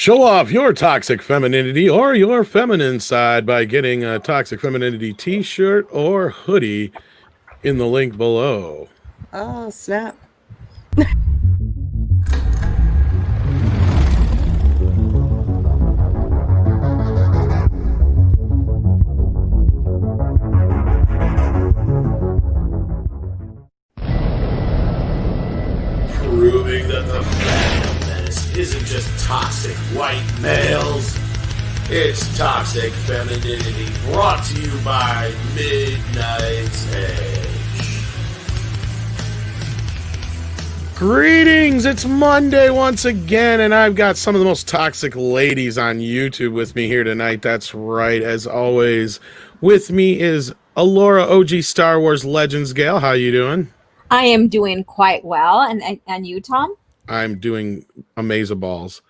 Show off your toxic femininity or your feminine side by getting a Toxic Femininity t-shirt or hoodie in the link below. Oh, snap. Proving that the Fandom Menace isn't just toxic white males. It's toxic femininity brought to you by Midnight's Edge. Greetings, it's Monday once again, and I've got some of the most toxic ladies on YouTube with me here tonight. That's right, as always. With me is Alora OG Star Wars Legends Gale. How you doing? I am doing quite well, and you, Tom? I'm doing amazeballs.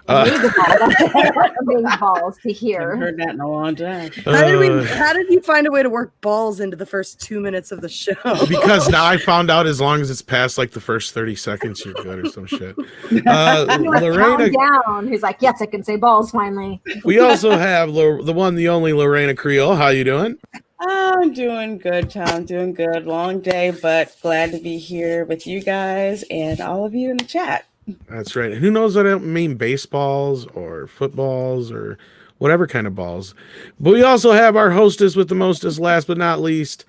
Amazeballs to hear. I've heard that in a long time. How did you find a way to work balls into the first 2 minutes of the show? Because now I found out as long as it's past like the first 30 seconds, you're good or some shit. He was Lorena down. He's like, yes, I can say balls finally. We also have the one, the only Lorena Creole. How you doing? I'm doing good, Tom. Doing good. Long day, but glad to be here with you guys and all of you in the chat. That's right. And who knows what I don't mean, baseballs or footballs or whatever kind of balls. But we also have our hostess with the mostest, last but not least,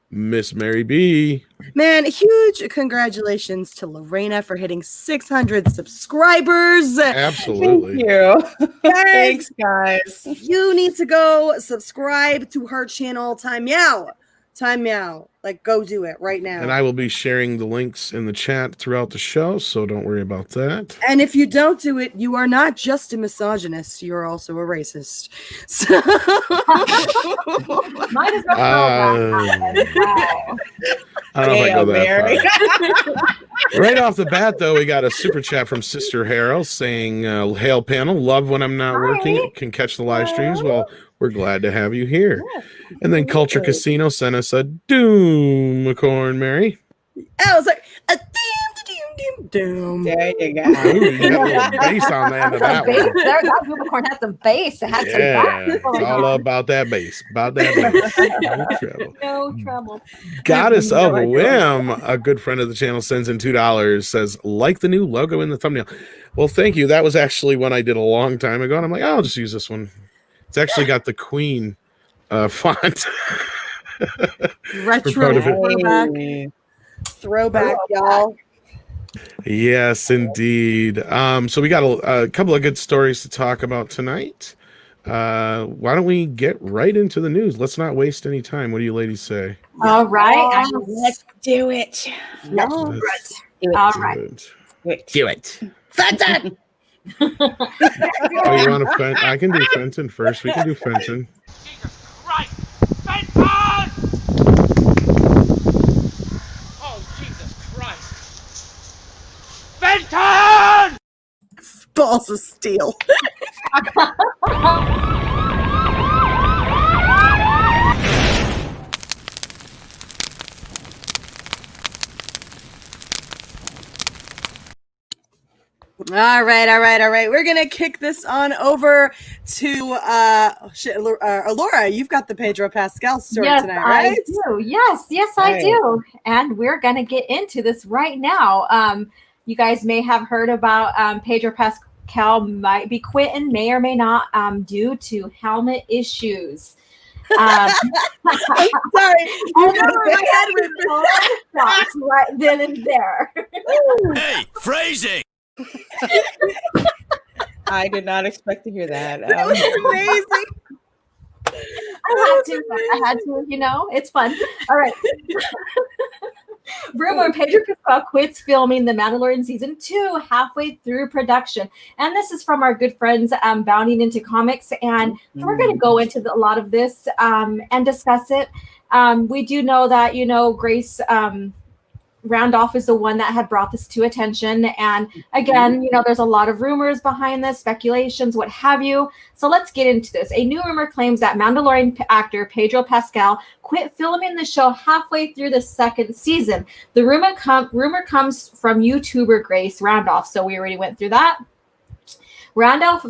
Miss Mary B. Man, huge congratulations to Lorena for hitting 600 subscribers. Absolutely. Thank you. Thanks, guys. You need to go subscribe to her channel, Time Meow. Time Meow. Like, go do it right now. And I will be sharing the links in the chat throughout the show, so don't worry about that. And if you don't do it, you are not just a misogynist, you're also a racist. So Might as well I don't know if I go that far. Right off the bat, though, we got a super chat from Sister Harold saying, "Hail panel, love when I'm not working. Can catch the live streams. Well, we're glad to have you here." And then Culture Casino sent us a Doom-a-corn, Mary. I was like, a doom. There you go. Ooh, you got a little bass on the end of that one. That unicorn had some bass. It had Yeah, some it's all about that bass. About that bass. No trouble. No trouble. Goddess of Whim, a good friend of the channel, sends in $2, says, like the new logo in the thumbnail. Well, thank you. That was actually one I did a long time ago, and I'm like, I'll just use this one. It's actually got the Queen font. Retro throwback, y'all. Yes, indeed. So we got a couple of good stories to talk about tonight. Why don't we get right into the news? Let's not waste any time. What do you ladies say? All right. Let's do it. All right. Do it. Fenton! Oh, you want to I can do Fenton first. We can do Fenton. Jesus Christ! Fenton! Oh, Jesus Christ! Fenton! Balls of steel. All right. We're gonna kick this on over to Alora. You've got the Pedro Pascal story tonight, right? I do. Yes, I do. And we're gonna get into this right now. You guys may have heard about Pedro Pascal might be quitting, may or may not, due to helmet issues. I'm sorry. I know right then and there. Hey, phrasing! I did not expect to hear that. That was amazing. I had to, it's fun. All right. Rumor Pedro Pascal quits filming The Mandalorian Season 2 halfway through production. And this is from our good friends Bounding Into Comics. And we're going to go into a lot of this and discuss it. We do know that, Grace Randolph is the one that had brought this to attention. And again, there's a lot of rumors behind this, speculations, what have you. So let's get into this. A new rumor claims that Mandalorian actor Pedro Pascal quit filming the show halfway through the second season. The rumor comes from YouTuber Grace Randolph. So we already went through that. Randolph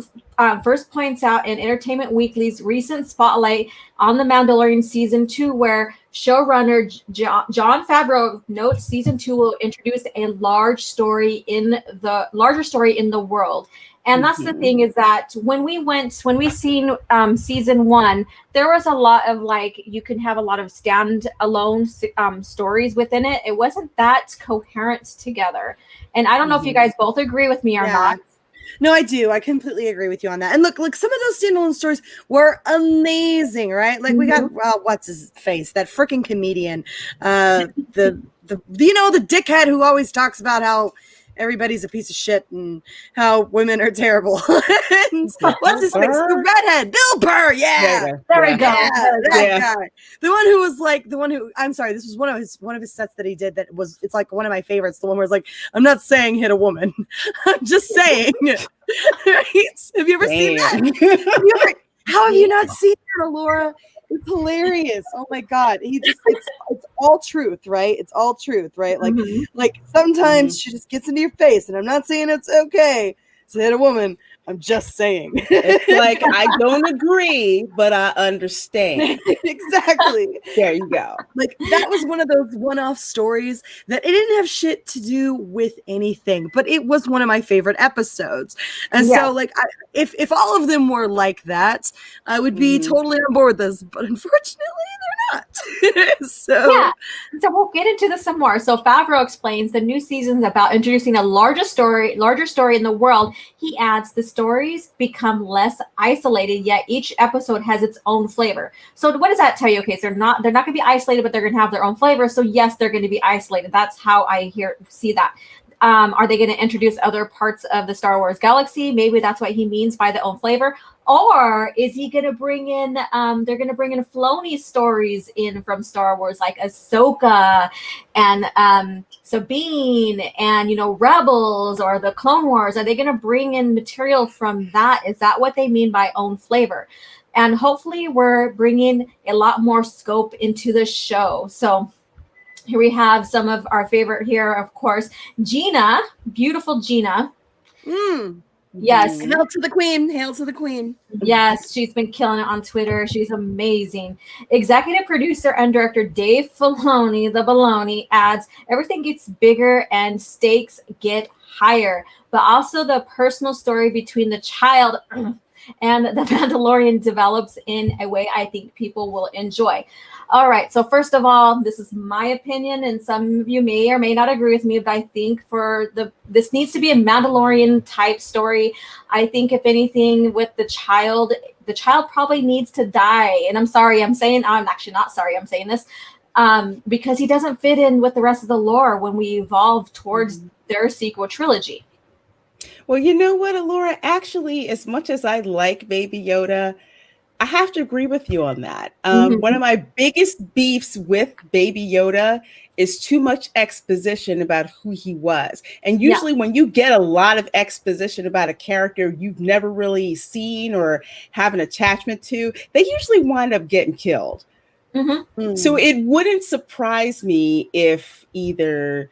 first points out in Entertainment Weekly's recent spotlight on The Mandalorian Season 2, where showrunner Jon Favreau notes Season 2 will introduce a larger story in the world. And that's the thing, is that when we seen Season 1, there was a lot of you can have a lot of standalone stories within it. It wasn't that coherent together. And I don't know if you guys both agree with me or not. No, I do. I completely agree with you on that. And look, some of those standalone stories were amazing, right? Like we got what's his face, that freaking comedian, the dickhead who always talks about how everybody's a piece of shit and how women are terrible. And what's his face? The redhead, Bill Burr. Yeah, there we go. That guy. The one who was I'm sorry, this was one of his sets that he did it's like one of my favorites. The one where it's like, I'm not saying hit a woman. I'm just saying. Right? Have you ever seen that? How have you not seen that, Laura? It's hilarious. Oh my God. It's all truth, right? It's all truth, right? Like sometimes she just gets into your face, and I'm not saying it's okay to hit a woman. I'm just saying. It's like, I don't agree, but I understand. Exactly. There you go. Like that was one of those one-off stories that it didn't have shit to do with anything, but it was one of my favorite episodes. And so like if all of them were like that, I would be totally on board with this, but unfortunately they're not. So we'll get into this some more. So Favreau explains the new season's about introducing a larger story in the world. He adds, the stories become less isolated, yet each episode has its own flavor. So what does that tell you? Okay, so they're not going to be isolated, but they're going to have their own flavor. So yes, they're going to be isolated. That's how I see that. Are they going to introduce other parts of the Star Wars galaxy? Maybe that's what he means by the own flavor. Or is he going to bring in, they're going to bring in Filoni stories in from Star Wars, like Ahsoka and Sabine and, Rebels or the Clone Wars? Are they going to bring in material from that? Is that what they mean by own flavor? And hopefully we're bringing a lot more scope into the show. So here we have some of our favorite here, of course. Gina, beautiful Gina. Yes. Hail to the queen. Hail to the queen. Yes, she's been killing it on Twitter. She's amazing. Executive producer and director Dave Filoni, the Baloney, adds, everything gets bigger and stakes get higher, but also the personal story between the child and the Mandalorian develops in a way I think people will enjoy. All right. So first of all, this is my opinion, and some of you may or may not agree with me, but I think this needs to be a Mandalorian type story. I think if anything with the child probably needs to die. And I'm actually not sorry I'm saying this, because he doesn't fit in with the rest of the lore when we evolve towards their sequel trilogy. Well, you know what, Alora? Actually, as much as I like Baby Yoda, I have to agree with you on that. One of my biggest beefs with Baby Yoda is too much exposition about who he was. And usually when you get a lot of exposition about a character you've never really seen or have an attachment to, they usually wind up getting killed. So it wouldn't surprise me if either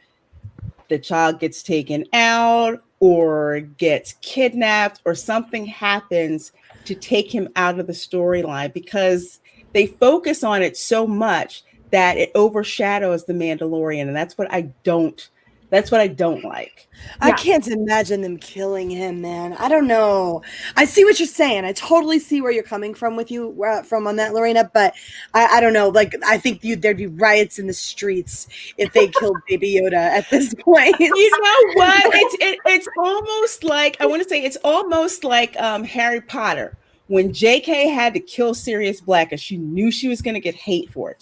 the child gets taken out or gets kidnapped or something happens to take him out of the storyline, because they focus on it so much that it overshadows the Mandalorian, and that's what I don't like. I can't imagine them killing him, man. I don't know. I see what you're saying. I totally see where you're coming from from on that, Lorena, but I don't know. Like, I think there'd be riots in the streets if they killed Baby Yoda at this point. You know what? It's almost like, I want to say it's almost like Harry Potter. When JK had to kill Sirius Black, and she knew she was going to get hate for it.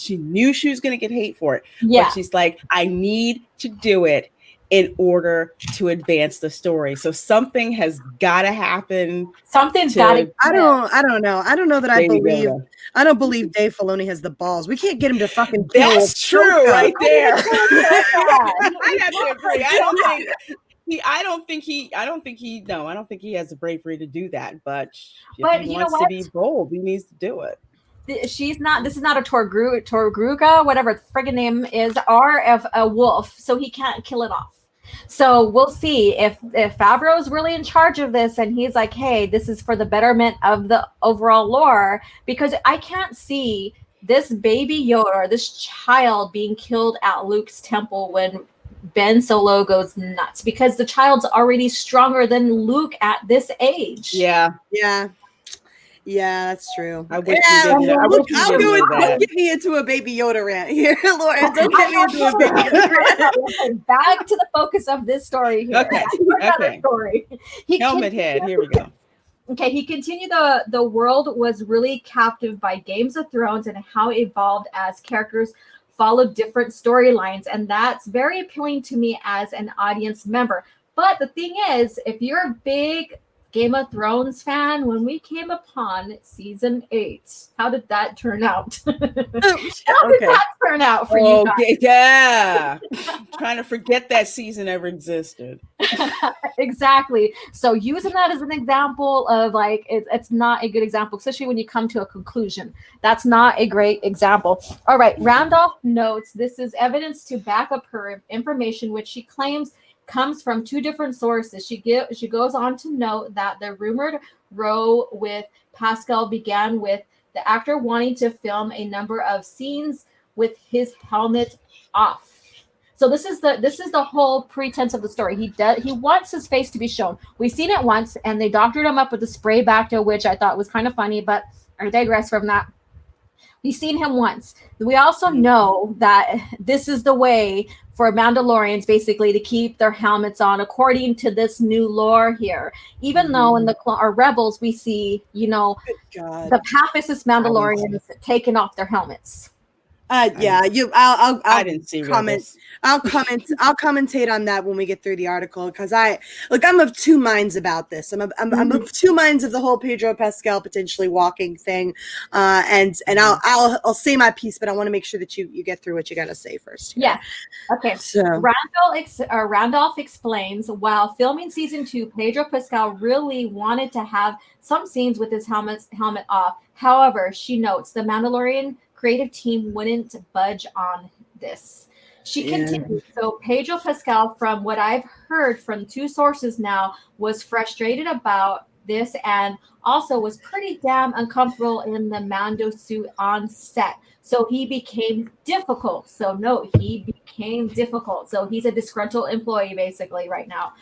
But she's like, I need to do it in order to advance the story. So something has got to happen. Something's got to. I don't know. I don't know that I believe. I don't believe Dave Filoni has the balls. We can't get him to fucking kill. That's true, right there. I have to agree. I don't think he has the bravery to do that, but if he wants to be bold, he needs to do it. This is not a Torgruga, whatever the friggin' name is, or a wolf, so he can't kill it off. So we'll see if Favreau is really in charge of this and he's like, hey, this is for the betterment of the overall lore, because I can't see this baby Yoda, this child being killed at Luke's temple when Ben Solo goes nuts, because the child's already stronger than Luke at this age. Yeah. Yeah, that's true. I wish we didn't know. I wish we didn't know that. Don't get me into a baby Yoda rant here, Laura. Don't get me into a baby Yoda rant. Back to the focus of this story here. Okay. Story. Helmet head. Here we go. Okay, he continued the world was really captive by Games of Thrones and how it evolved as characters followed different storylines, and that's very appealing to me as an audience member. But the thing is, if you're a big Game of Thrones fan, when we came upon season 8, how did that turn out? How did that turn out for you guys? Yeah. Trying to forget that season ever existed. Exactly. So using that as an example of like, it's not a good example, especially when you come to a conclusion. That's not a great example. All right. Randolph notes this is evidence to back up her information, which she claims comes from 2 different sources. She goes on to note that the rumored row with Pascal began with the actor wanting to film a number of scenes with his helmet off. So this is the whole pretense of the story. He wants his face to be shown. We've seen it once, and they doctored him up with the spray Bacta, which I thought was kind of funny, but I digress from that. We've seen him once. We also know that this is the way for Mandalorians basically to keep their helmets on according to this new lore here. Even though in the Rebels we see, the Papist Mandalorians taking off their helmets. I didn't see comment. Rebels. I'll commentate on that when we get through the article, because I'm of 2 minds about this. I'm of 2 minds of the whole Pedro Pascal potentially walking thing, and I'll say my piece, but I want to make sure that you get through what you got to say first. Yeah. Okay. So Randolph explains, while filming season 2, Pedro Pascal really wanted to have some scenes with his helmet off. However, she notes the Mandalorian creative team wouldn't budge on this. She continued. So Pedro Pascal, from what I've heard from 2 sources now, was frustrated about this and also was pretty damn uncomfortable in the Mando suit on set. So he became difficult. So he became difficult. So he's a disgruntled employee basically right now.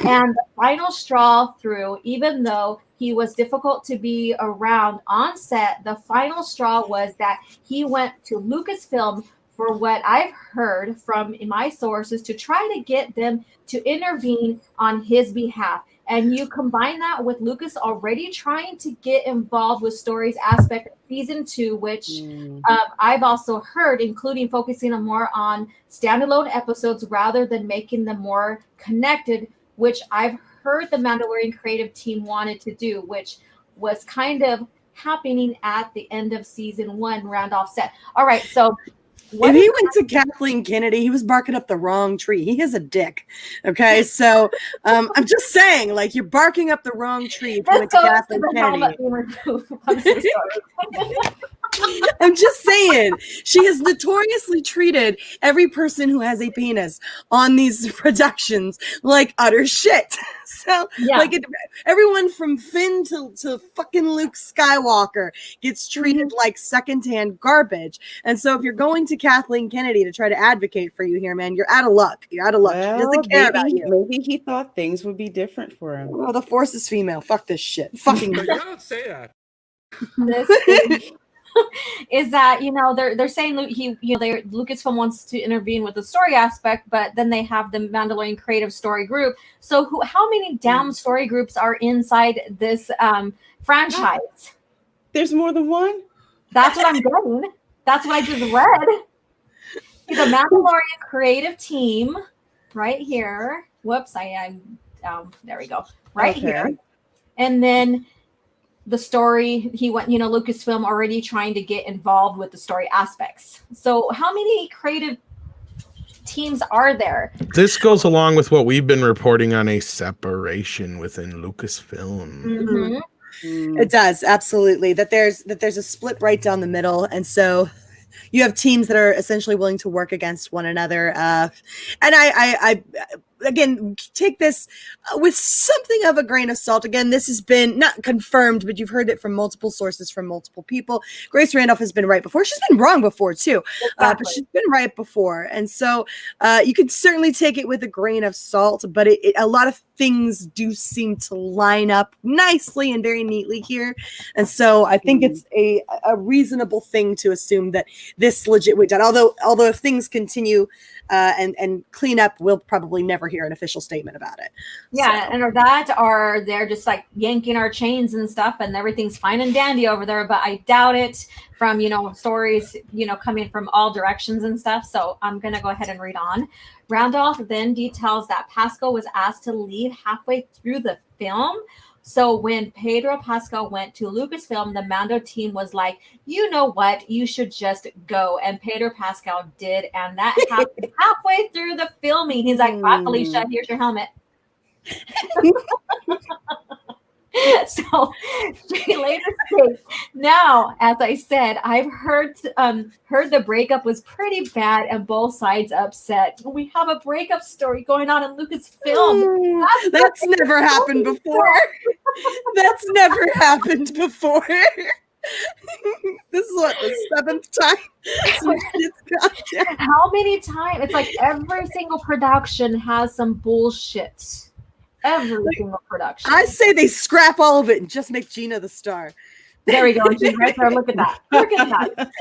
And the final straw through, even though he was difficult to be around on set, the final straw was that he went to Lucasfilm, for what I've heard from my sources, to try to get them to intervene on his behalf. And you combine that with Lucas already trying to get involved with stories aspect of season 2, which I've also heard, including focusing more on standalone episodes rather than making them more connected, which I've heard the Mandalorian creative team wanted to do, which was kind of happening at the end of season 1, Randolph said. All right, so if he went to Kathleen Kennedy, he was barking up the wrong tree. He is a dick. Okay, so I'm just saying, like, you're barking up the wrong tree if you went to Kathleen Kennedy. I'm so sorry. I'm just saying, she has notoriously treated every person who has a penis on these productions like utter shit. So, everyone from Finn to fucking Luke Skywalker gets treated like secondhand garbage. And so, if you're going to Kathleen Kennedy to try to advocate for you here, man, you're out of luck. You're out of luck. Well, she doesn't care about you. Maybe he thought things would be different for him. Well, the Force is female. Fuck this shit. Fucking. Don't say that. Is that they're saying Lucasfilm wants to intervene with the story aspect, but then they have the Mandalorian creative story group. So how many damn story groups are inside this franchise? There's more than one. That's what I'm getting. That's what I just read. The Mandalorian creative team, right here. Whoops, there we go. Right here, and then the story, he went, Lucasfilm already trying to get involved with the story aspects. So how many creative teams are there? This goes along with what we've been reporting on a separation within Lucasfilm. Mm-hmm. It does, absolutely. That there's a split right down the middle. And so you have teams that are essentially willing to work against one another. And again, take this with something of a grain of salt. Again, this has been not confirmed, but you've heard it from multiple sources, from multiple people. Grace Randolph has been right before. She's been wrong before too, but she's been right before. And so you can certainly take it with a grain of salt, but a lot of things do seem to line up nicely and very neatly here. And so I think it's a reasonable thing to assume that this legit went down. Although if things continue and clean up, we'll probably never hear an official statement about it. Yeah, so. or they're just like yanking our chains and stuff, and everything's fine and dandy over there. But I doubt it from stories coming from all directions and stuff. So I'm gonna go ahead and read on. Randolph then details that Pascal was asked to leave halfway through the film. So when Pedro Pascal went to Lucasfilm, the Mando team was like, you know what, you should just go. And Pedro Pascal did. And that happened halfway through the filming. He's like, "Ah, Felicia, here's your helmet." So she later states, "Now, as I said, I've heard the breakup was pretty bad and both sides upset. We have a breakup story going on in Lucasfilm." That's never happened before. That's never happened before. This is what, the 7th time? How many times? It's like every single production has some bullshit. Every single production. I say they scrap all of it and just make Gina the star. There we go. She's right there. Look at that. Look at that.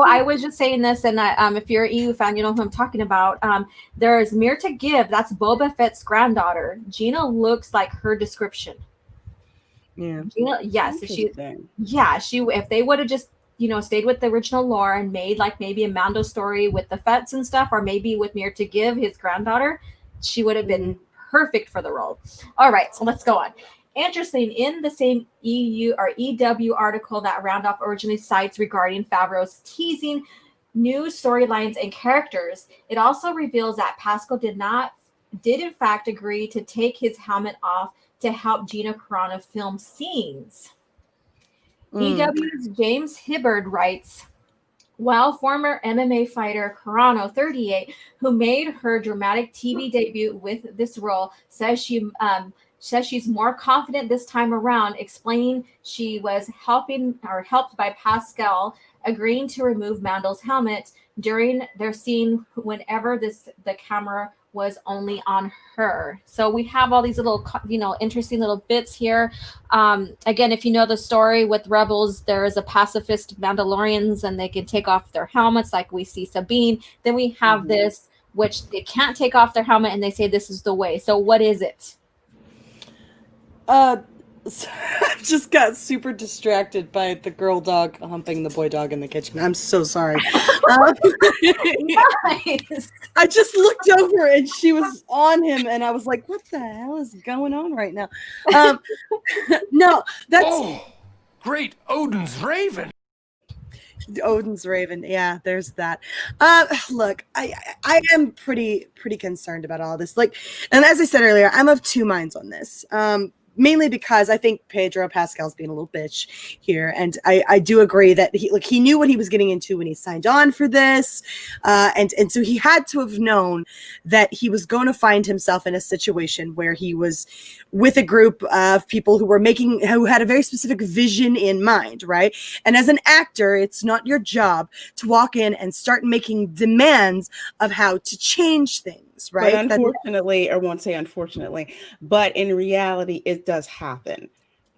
I was just saying this, and if you're an EU fan, you know who I'm talking about. There's Mirta Gibb. That's Boba Fett's granddaughter. Gina looks like her description. Yeah. Gina, yes. She if they would have just stayed with the original lore and made like maybe a Mando story with the Fetts and stuff, or maybe with Mirta Gibb, his granddaughter, she would have been perfect for the role. All right, so let's go on. Interesting, in the same EU or EW article that Randolph originally cites regarding Favreau's teasing new storylines and characters, it also reveals that Pascal did in fact agree to take his helmet off to help Gina Carano film scenes. EW's James Hibbard writes, while former MMA fighter Carano, 38, who made her dramatic TV debut with this role, says she's more confident this time around, explaining she was helped by Pascal agreeing to remove Mando's helmet during their scene whenever the camera was only on her. So we have all these little, interesting little bits here. Again, if you know the story with Rebels, there is a pacifist Mandalorians and they can take off their helmets like we see Sabine. Then we have this, which they can't take off their helmet and they say this is the way. So what is it? I just got super distracted by the girl dog humping the boy dog in the kitchen. I'm so sorry. Nice. I just looked over and she was on him, and I was like, "What the hell is going on right now?" No, that's great Odin's Raven. Odin's Raven. Yeah, there's that. Look, I am pretty concerned about all this. Like, and as I said earlier, I'm of two minds on this. Mainly because I think Pedro Pascal's being a little bitch here. And I do agree that he knew what he was getting into when he signed on for this. And so he had to have known that he was going to find himself in a situation where he was with a group of people who had a very specific vision in mind, right? And as an actor, it's not your job to walk in and start making demands of how to change things. Right. But unfortunately, I won't say unfortunately, but in reality, it does happen.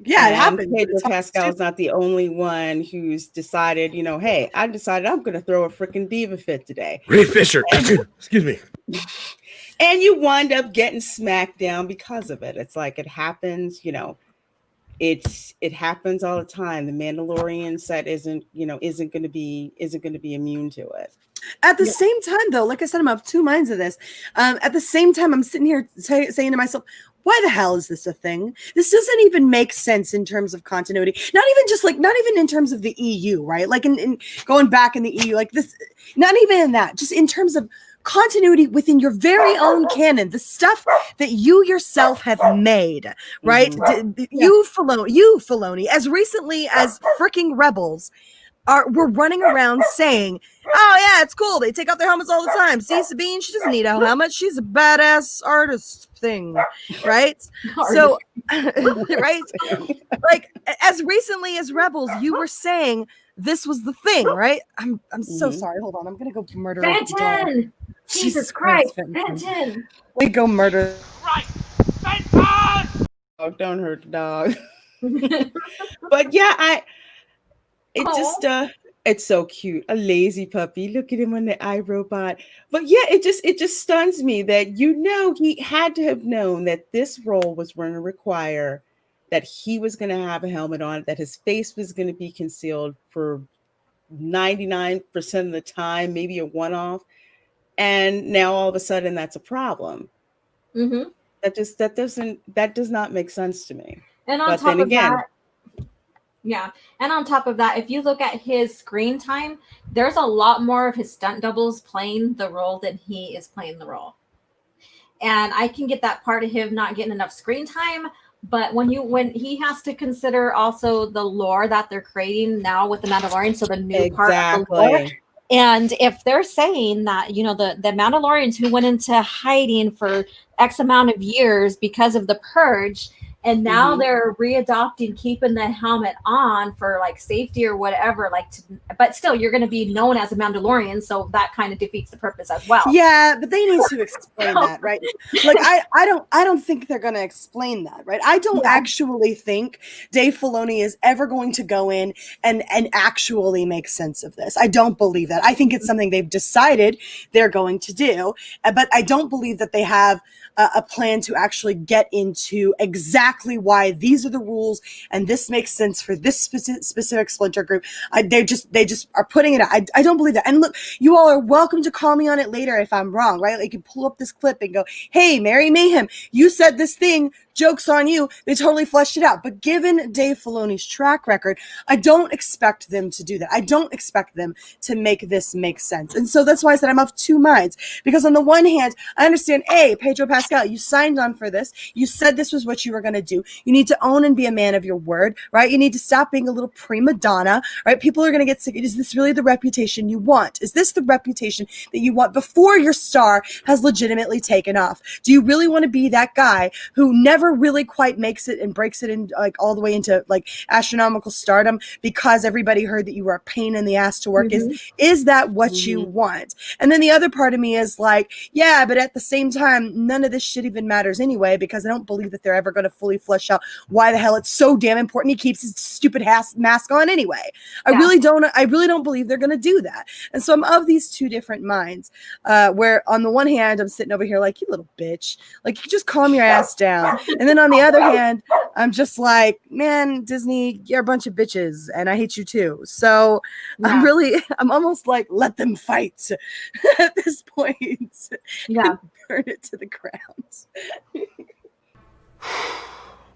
Yeah, it happens. Pedro Pascal is not the only one who's decided, hey, I decided I'm going to throw a freaking diva fit today. Ray Fisher, excuse me. And you wind up getting smacked down because of it. It's like it happens, it happens all the time. The Mandalorian set isn't going to be immune to it. At the same time, though, like I said, I'm of two minds of this. At the same time, I'm sitting here saying to myself, why the hell is this a thing? This doesn't even make sense in terms of continuity. Not even in terms of the EU, right? Like in going back in the EU, like this, not even in that, just in terms of continuity within your very own canon, the stuff that you yourself have made, right? You Filoni, as recently as freaking Rebels, we're running around saying Oh yeah, it's cool. They take off their helmets all the time. See, Sabine, she doesn't need a helmet. She's a badass artist thing, right? So, right, like as recently as Rebels, you were saying this was the thing, right? I'm so sorry. Hold on, I'm gonna go murder Fenton! Jesus Christ, Fenton! We go murder. Right! Fenton! Oh, don't hurt the dog. But yeah, it's so cute. A lazy puppy. Look at him on the iRobot. But yeah, it just stuns me that he had to have known that this role was going to require that he was going to have a helmet on, that his face was going to be concealed for 99% of the time, maybe a one-off. And now all of a sudden that's a problem. Mm-hmm. That does not make sense to me. And on top of that, yeah. And on top of that, if you look at his screen time, there's a lot more of his stunt doubles playing the role than he is playing the role. And I can get that part of him not getting enough screen time. But when he has to consider also the lore that they're creating now with the Mandalorian, so the new part of the lore. And if they're saying that, the Mandalorians who went into hiding for X amount of years because of the purge, and now they're readopting keeping the helmet on for like safety or whatever, but still you're going to be known as a Mandalorian, so that kind of defeats the purpose as well. Yeah, but they need to explain that, right? Like I don't think they're going to explain that, right? I don't actually think Dave Filoni is ever going to go in and actually make sense of this. I don't believe that. I think it's something they've decided they're going to do, but I don't believe that they have a plan to actually get into exactly why these are the rules and this makes sense for this specific splinter group. They just are putting it out. I don't believe that. And look, you all are welcome to call me on it later if I'm wrong, right? Like you pull up this clip and go, hey, Mary Mayhem, you said this thing, joke's on you. They totally fleshed it out. But given Dave Filoni's track record, I don't expect them to do that. I don't expect them to make this make sense. And so that's why I said I'm of two minds. Because on the one hand, I understand, Pedro Pascal, you signed on for this. You said this was what you were going to do. You need to own and be a man of your word, right? You need to stop being a little prima donna, right? People are going to get sick. Is this really the reputation you want? Is this the reputation that you want before your star has legitimately taken off? Do you really want to be that guy who never really quite makes it and breaks it in like all the way into like astronomical stardom because everybody heard that you were a pain in the ass to work? Is that what you want? And then the other part of me is like, yeah, but at the same time, none of this shit even matters anyway, because I don't believe that they're ever going to fully flesh out why the hell it's so damn important he keeps his stupid mask on anyway. I really don't believe they're going to do that. And so I'm of these two different minds, where on the one hand, I'm sitting over here like, you little bitch, like you just calm your ass down. And then on the other hand, I'm just like, man, Disney, you're a bunch of bitches and I hate you too. So I'm almost like, let them fight at this point. Yeah. Burn it to the ground.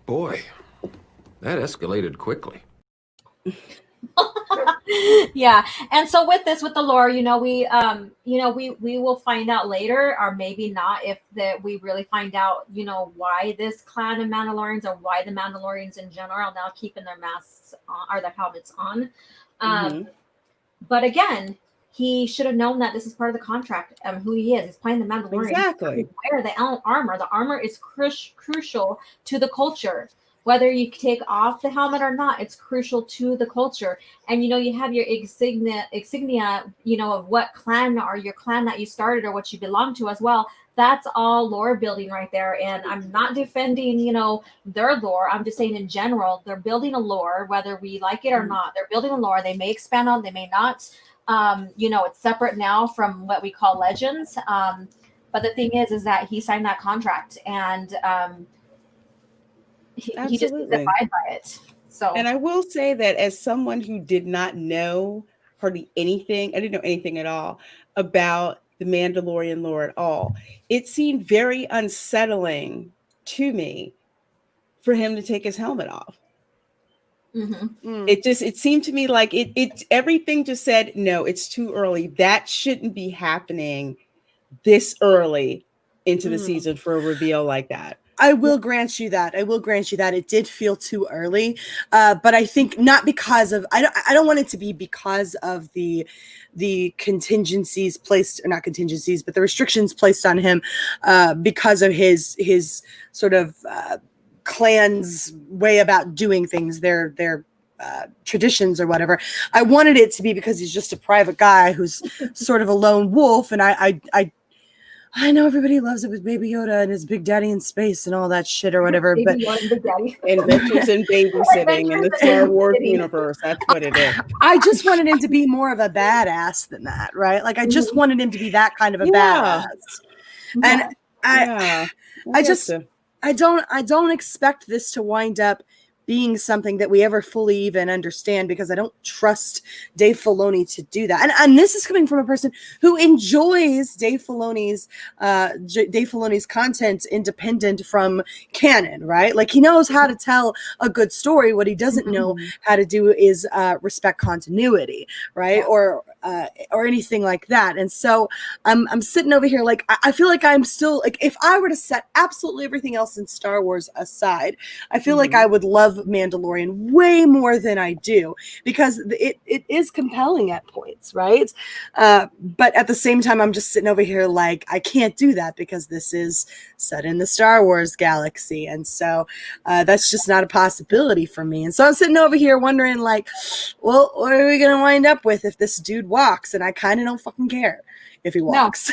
Boy, that escalated quickly. Yeah. And so with the lore, we will find out later, or maybe not, if we really find out, why this clan of Mandalorians, or why the Mandalorians in general are now keeping their masks on, or their helmets on. But again, he should have known that this is part of the contract, who he is. He's playing the Mandalorian. Exactly. Wear the armor. The armor is crucial to the culture. Whether you take off the helmet or not, it's crucial to the culture. And, you have your insignia, of what clan, or your clan that you started, or what you belong to as well. That's all lore building right there. And I'm not defending, their lore. I'm just saying in general, they're building a lore, whether we like it or not. They're building a lore. They may expand on, they may not. It's separate now from what we call legends. But the thing is that he signed that contract, and he just abided by it. So, and I will say that as someone who did not know hardly anything, I didn't know anything at all about the Mandalorian lore at all. It seemed very unsettling to me for him to take his helmet off. It seemed to me like it everything just said, no, it's too early. That shouldn't be happening this early into the season for a reveal like that. I will grant you that. It did feel too early, but I think not because of. I don't want it to be because of the contingencies placed, or not contingencies, but the restrictions placed on him because of his sort of clan's way about doing things. Their traditions or whatever. I wanted it to be because he's just a private guy who's sort of a lone wolf, and I know everybody loves it with Baby Yoda and his Big Daddy in space and all that shit or whatever, Baby but Yoda and Big Daddy. Adventures in babysitting in the Star Wars universe. That's what it is. I just wanted him to be more of a badass than that, right? Like I just wanted him to be that kind of a badass. And I don't expect this to wind up being something that we ever fully even understand, because I don't trust Dave Filoni to do that. And this is coming from a person who enjoys Dave Filoni's content independent from canon, right? Like he knows how to tell a good story. What he doesn't know how to do is respect continuity, right? Or anything like that. And so I'm sitting over here like I feel like I'm still like, if I were to set absolutely everything else in Star Wars aside, I feel like I would love Mandalorian way more than I do, because it is compelling at points, right? But at the same time, I'm just sitting over here like I can't do that because this is set in the Star Wars galaxy, and so that's just not a possibility for me. And so I'm sitting over here wondering like, well, what are we gonna wind up with if this dude walks? And I kind of don't fucking care if he walks.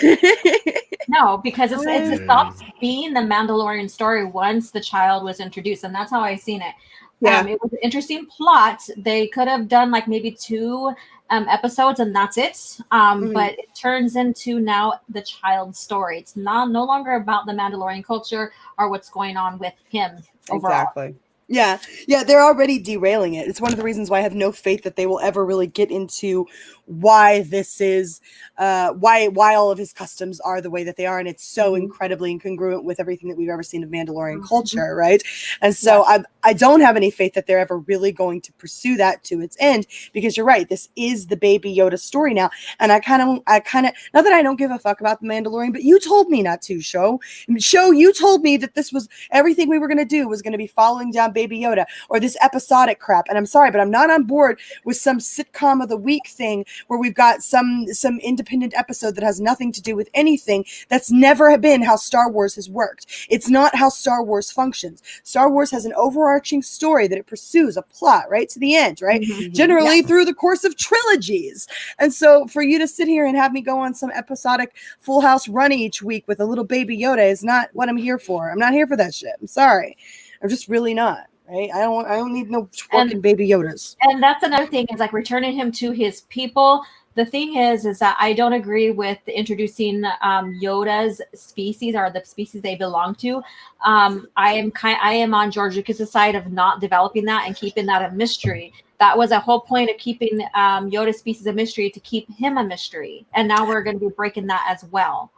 No, because it stops being the Mandalorian story once the child was introduced, and that's how I seen it. Yeah. It was an interesting plot. They could have done like maybe 2 episodes and that's it. But it turns into now the child's story. It's no longer about the Mandalorian culture or what's going on with him overall. Exactly. Yeah, they're already derailing it. It's one of the reasons why I have no faith that they will ever really get into why this is, why all of his customs are the way that they are, and it's so incredibly incongruent with everything that we've ever seen of Mandalorian culture, right? And so I don't have any faith that they're ever really going to pursue that to its end, because you're right, this is the Baby Yoda story now, and I kind of, not that I don't give a fuck about the Mandalorian, but you told me not to, Show, you told me that this was everything we were going to do was going to be following down Baby Yoda or this episodic crap, and I'm sorry, but I'm not on board with some sitcom of the week thing where we've got some independent episode that has nothing to do with anything. That's never been how Star Wars has worked. It's not how Star Wars functions. Star Wars has an overarching story that it pursues, a plot right to the end, right? Generally through the course of trilogies. And so for you to sit here and have me go on some episodic Full House run each week with a little Baby Yoda is not what I'm here for. I'm not here for that shit. I'm sorry. I'm just really not. Right? I don't need no twerking Baby Yodas. And that's another thing, is like returning him to his people. The thing is that I don't agree with introducing Yoda's species or the species they belong to. I am on George Lucas's side of not developing that and keeping that a mystery. That was a whole point of keeping Yoda's species a mystery, to keep him a mystery. And now we're going to be breaking that as well.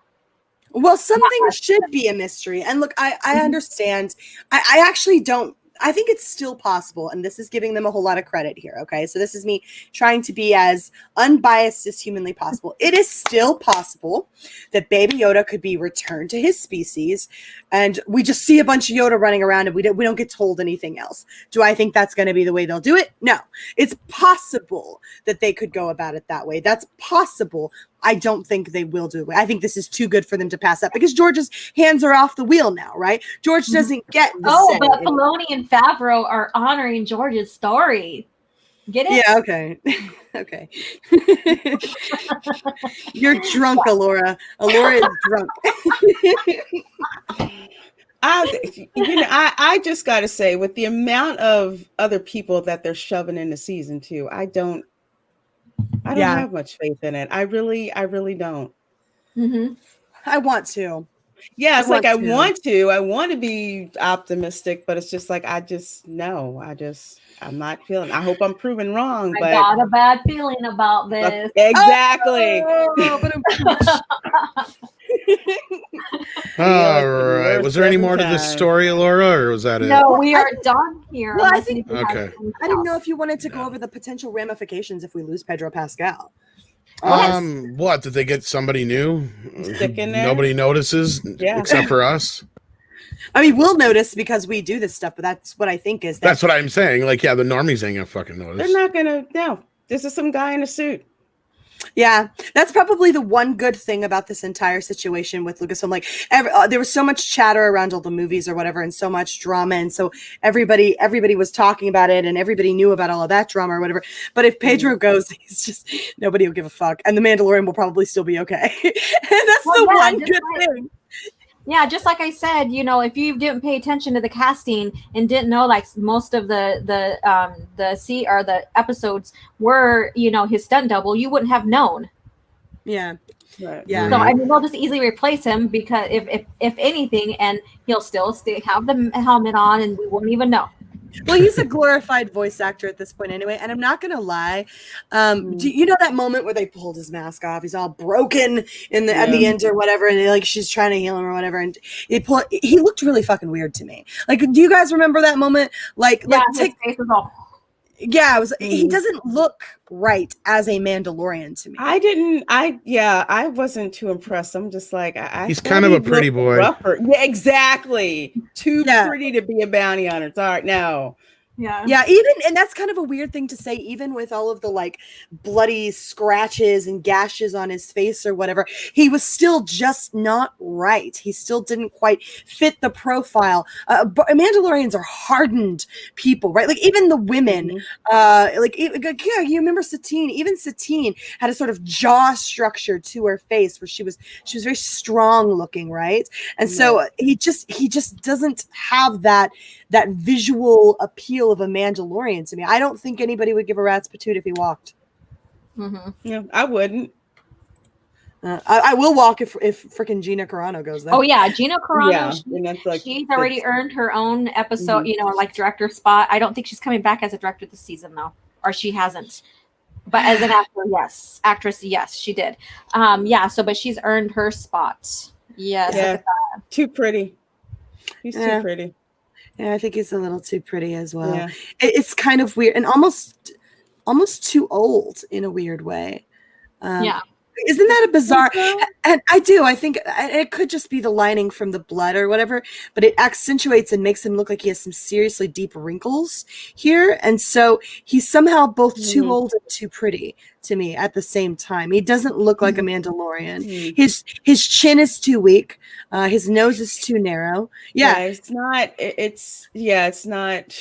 Well, something should be a mystery. And look, I understand. I actually don't. I think it's still possible, and this is giving them a whole lot of credit here, okay? So this is me trying to be as unbiased as humanly possible. It is still possible that Baby Yoda could be returned to his species, and we just see a bunch of Yoda running around, and we don't get told anything else. Do I think that's going to be the way they'll do it? No. It's possible that they could go about it that way. That's possible. I don't think they will do it. I think this is too good for them to pass up, because George's hands are off the wheel now, right? George doesn't get the say. But Filoni and Favreau are honoring George's story. Get it? Yeah, okay. Okay. You're drunk, Alora. Alora is drunk. I just got to say, with the amount of other people that they're shoving into season 2, I don't have much faith in it. I really don't. I want to. Yeah, it's I want to be optimistic, but it's just like, I'm not feeling. I hope I'm proven wrong. I got a bad feeling about this. Exactly. All right. Was there any more to this story, Laura, or was that it? No, we are done here. Well, I think. Okay. I didn't know if you wanted to go over the potential ramifications if we lose Pedro Pascal. What, did they get somebody new? Stick in there? Nobody notices, except for us. I mean, we'll notice because we do this stuff, but that's what I think is That's what I'm saying. Like, yeah, the normies ain't gonna fucking notice. They're not gonna. No, this is some guy in a suit. Yeah, that's probably the one good thing about this entire situation with Lucasfilm. Like, there was so much chatter around all the movies or whatever, and so much drama, and so everybody was talking about it, and everybody knew about all of that drama or whatever. But if Pedro goes, he's just nobody will give a fuck, and the Mandalorian will probably still be okay. And that's one good thing. Yeah, just like I said, you know, if you didn't pay attention to the casting and didn't know like most of the episodes were, you know, his stunt double, you wouldn't have known. Yeah. Right. Yeah. So I mean, we'll just easily replace him because if anything, and he'll still have the helmet on, and we won't even know. Well, he's a glorified voice actor at this point anyway, and I'm not gonna lie. Do you know that moment where they pulled his mask off? He's all broken at the end or whatever, and like she's trying to heal him or whatever, and he looked really fucking weird to me. Like, do you guys remember that moment? His face was all. Yeah, it was. He doesn't look right as a Mandalorian to me. I wasn't too impressed. I'm just like, he's kind of a pretty boy. Rougher. Yeah, exactly. Too pretty to be a bounty hunter. All right, no. Yeah, and that's kind of a weird thing to say, even with all of the like bloody scratches and gashes on his face or whatever, he was still just not right. He still didn't quite fit the profile. Mandalorians are hardened people, right? Like even the women, you remember Satine? Even Satine had a sort of jaw structure to her face where she was very strong looking, right? And so he just doesn't have that visual appeal of a Mandalorian to me. I don't think anybody would give a rat's patoot if he walked. Mm-hmm. Yeah, I wouldn't. I will walk if freaking Gina Carano goes there. Oh yeah, Gina Carano. Yeah, she's already earned her own episode, you know, like director spot. I don't think she's coming back as a director this season though, or she hasn't. But as an actress, yes, she did. But she's earned her spot. Yes. Yeah. Too pretty. He's too pretty. Yeah, I think he's a little too pretty as well. Yeah. It's kind of weird and almost too old in a weird way. Isn't that a bizarre? And I think it could just be the lining from the blood or whatever, but it accentuates and makes him look like he has some seriously deep wrinkles here. And so he's somehow both too old and too pretty to me at the same time. He doesn't look like a Mandalorian. His chin is too weak. His nose is too narrow. Yeah, it's not. It's not.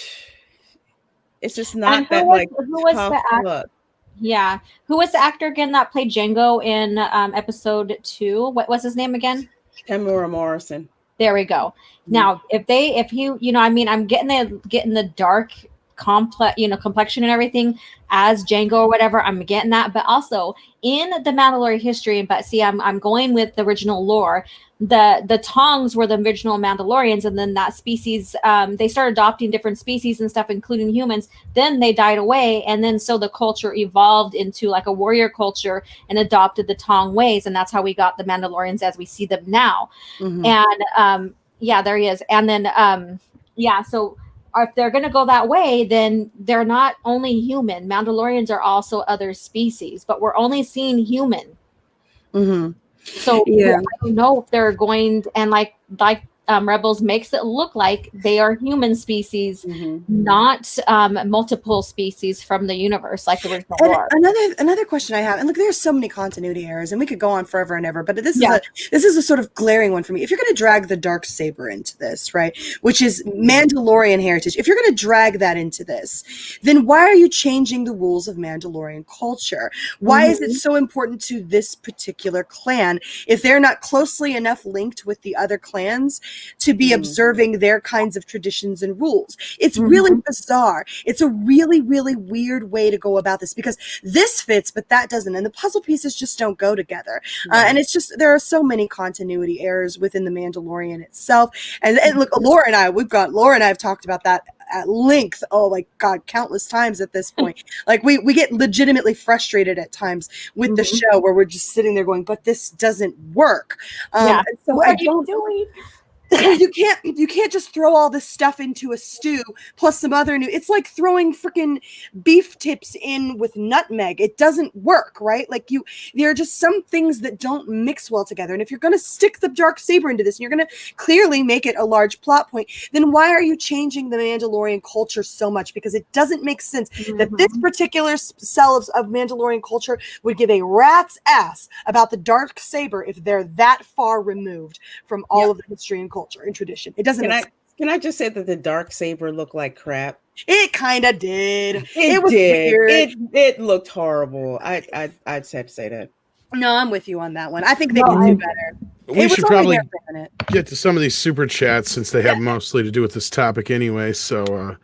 It's just not that like tough look. Yeah. Who was the actor again that played Django in episode 2? What was his name again? Tamura Morrison. There we go. Now, if you know, I mean, I'm getting the dark complexion and everything as Django or whatever. I'm getting that, but also in the Mandalorian history. But see, I'm going with the original lore. The Tongs were the original Mandalorians, and then that species they started adopting different species and stuff, including humans. Then they died away, and then so the culture evolved into like a warrior culture and adopted the Tong ways, and that's how we got the Mandalorians as we see them now. And there he is. And then so if they're going to go that way, then they're not only human. Mandalorians are also other species, but we're only seeing human. So I don't know if they're going and like Rebels makes it look like they are human species, not multiple species from the universe like the original lore. Another question I have, and look, there's so many continuity errors, and we could go on forever and ever, but this is a sort of glaring one for me. If you're going to drag the dark saber into this, right, which is Mandalorian heritage, if you're going to drag that into this, then why are you changing the rules of Mandalorian culture? Why is it so important to this particular clan if they're not closely enough linked with the other clans to be observing their kinds of traditions and rules? It's really bizarre. It's a really, really weird way to go about this because this fits, but that doesn't. And the puzzle pieces just don't go together. And it's just, there are so many continuity errors within the Mandalorian itself. And look, Laura and I have talked about that at length. Oh my God, countless times at this point. Like we get legitimately frustrated at times with the show where we're just sitting there going, but this doesn't work. So what are you doing? you can't just throw all this stuff into a stew plus some other new. It's like throwing freaking beef tips in with nutmeg. It doesn't work, right? Like there are just some things that don't mix well together. And if you're going to stick the dark saber into this and you're going to clearly make it a large plot point, then why are you changing the Mandalorian culture so much? Because it doesn't make sense that this particular cell of Mandalorian culture would give a rat's ass about the dark saber if they're that far removed from all of the history and culture and tradition. It doesn't make sense. Can I just say that the dark saber looked like crap? It kind of did. It was did. Weird. It looked horrible. I'd have to say that. No, I'm with you on that one. I think they can do better. We should probably get to some of these super chats since they have mostly to do with this topic anyway. So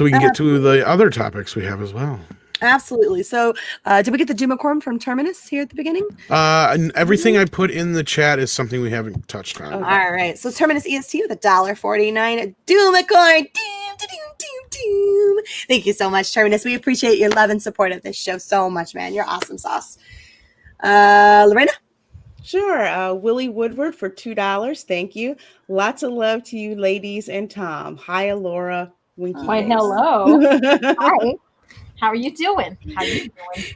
we can get to the other topics we have as well. Absolutely. So, did we get the Dumacorn from Terminus here at the beginning? And everything I put in the chat is something we haven't touched on. Okay. All right. So Terminus EST with $1.49. Dumacorn. Doom. Thank you so much, Terminus. We appreciate your love and support of this show so much, man. You're awesome sauce. Lorena? Sure. Willie Woodward for $2. Thank you. Lots of love to you, ladies and Tom. Hi, Laura. Winky. Why, hello. Hi. How are you doing?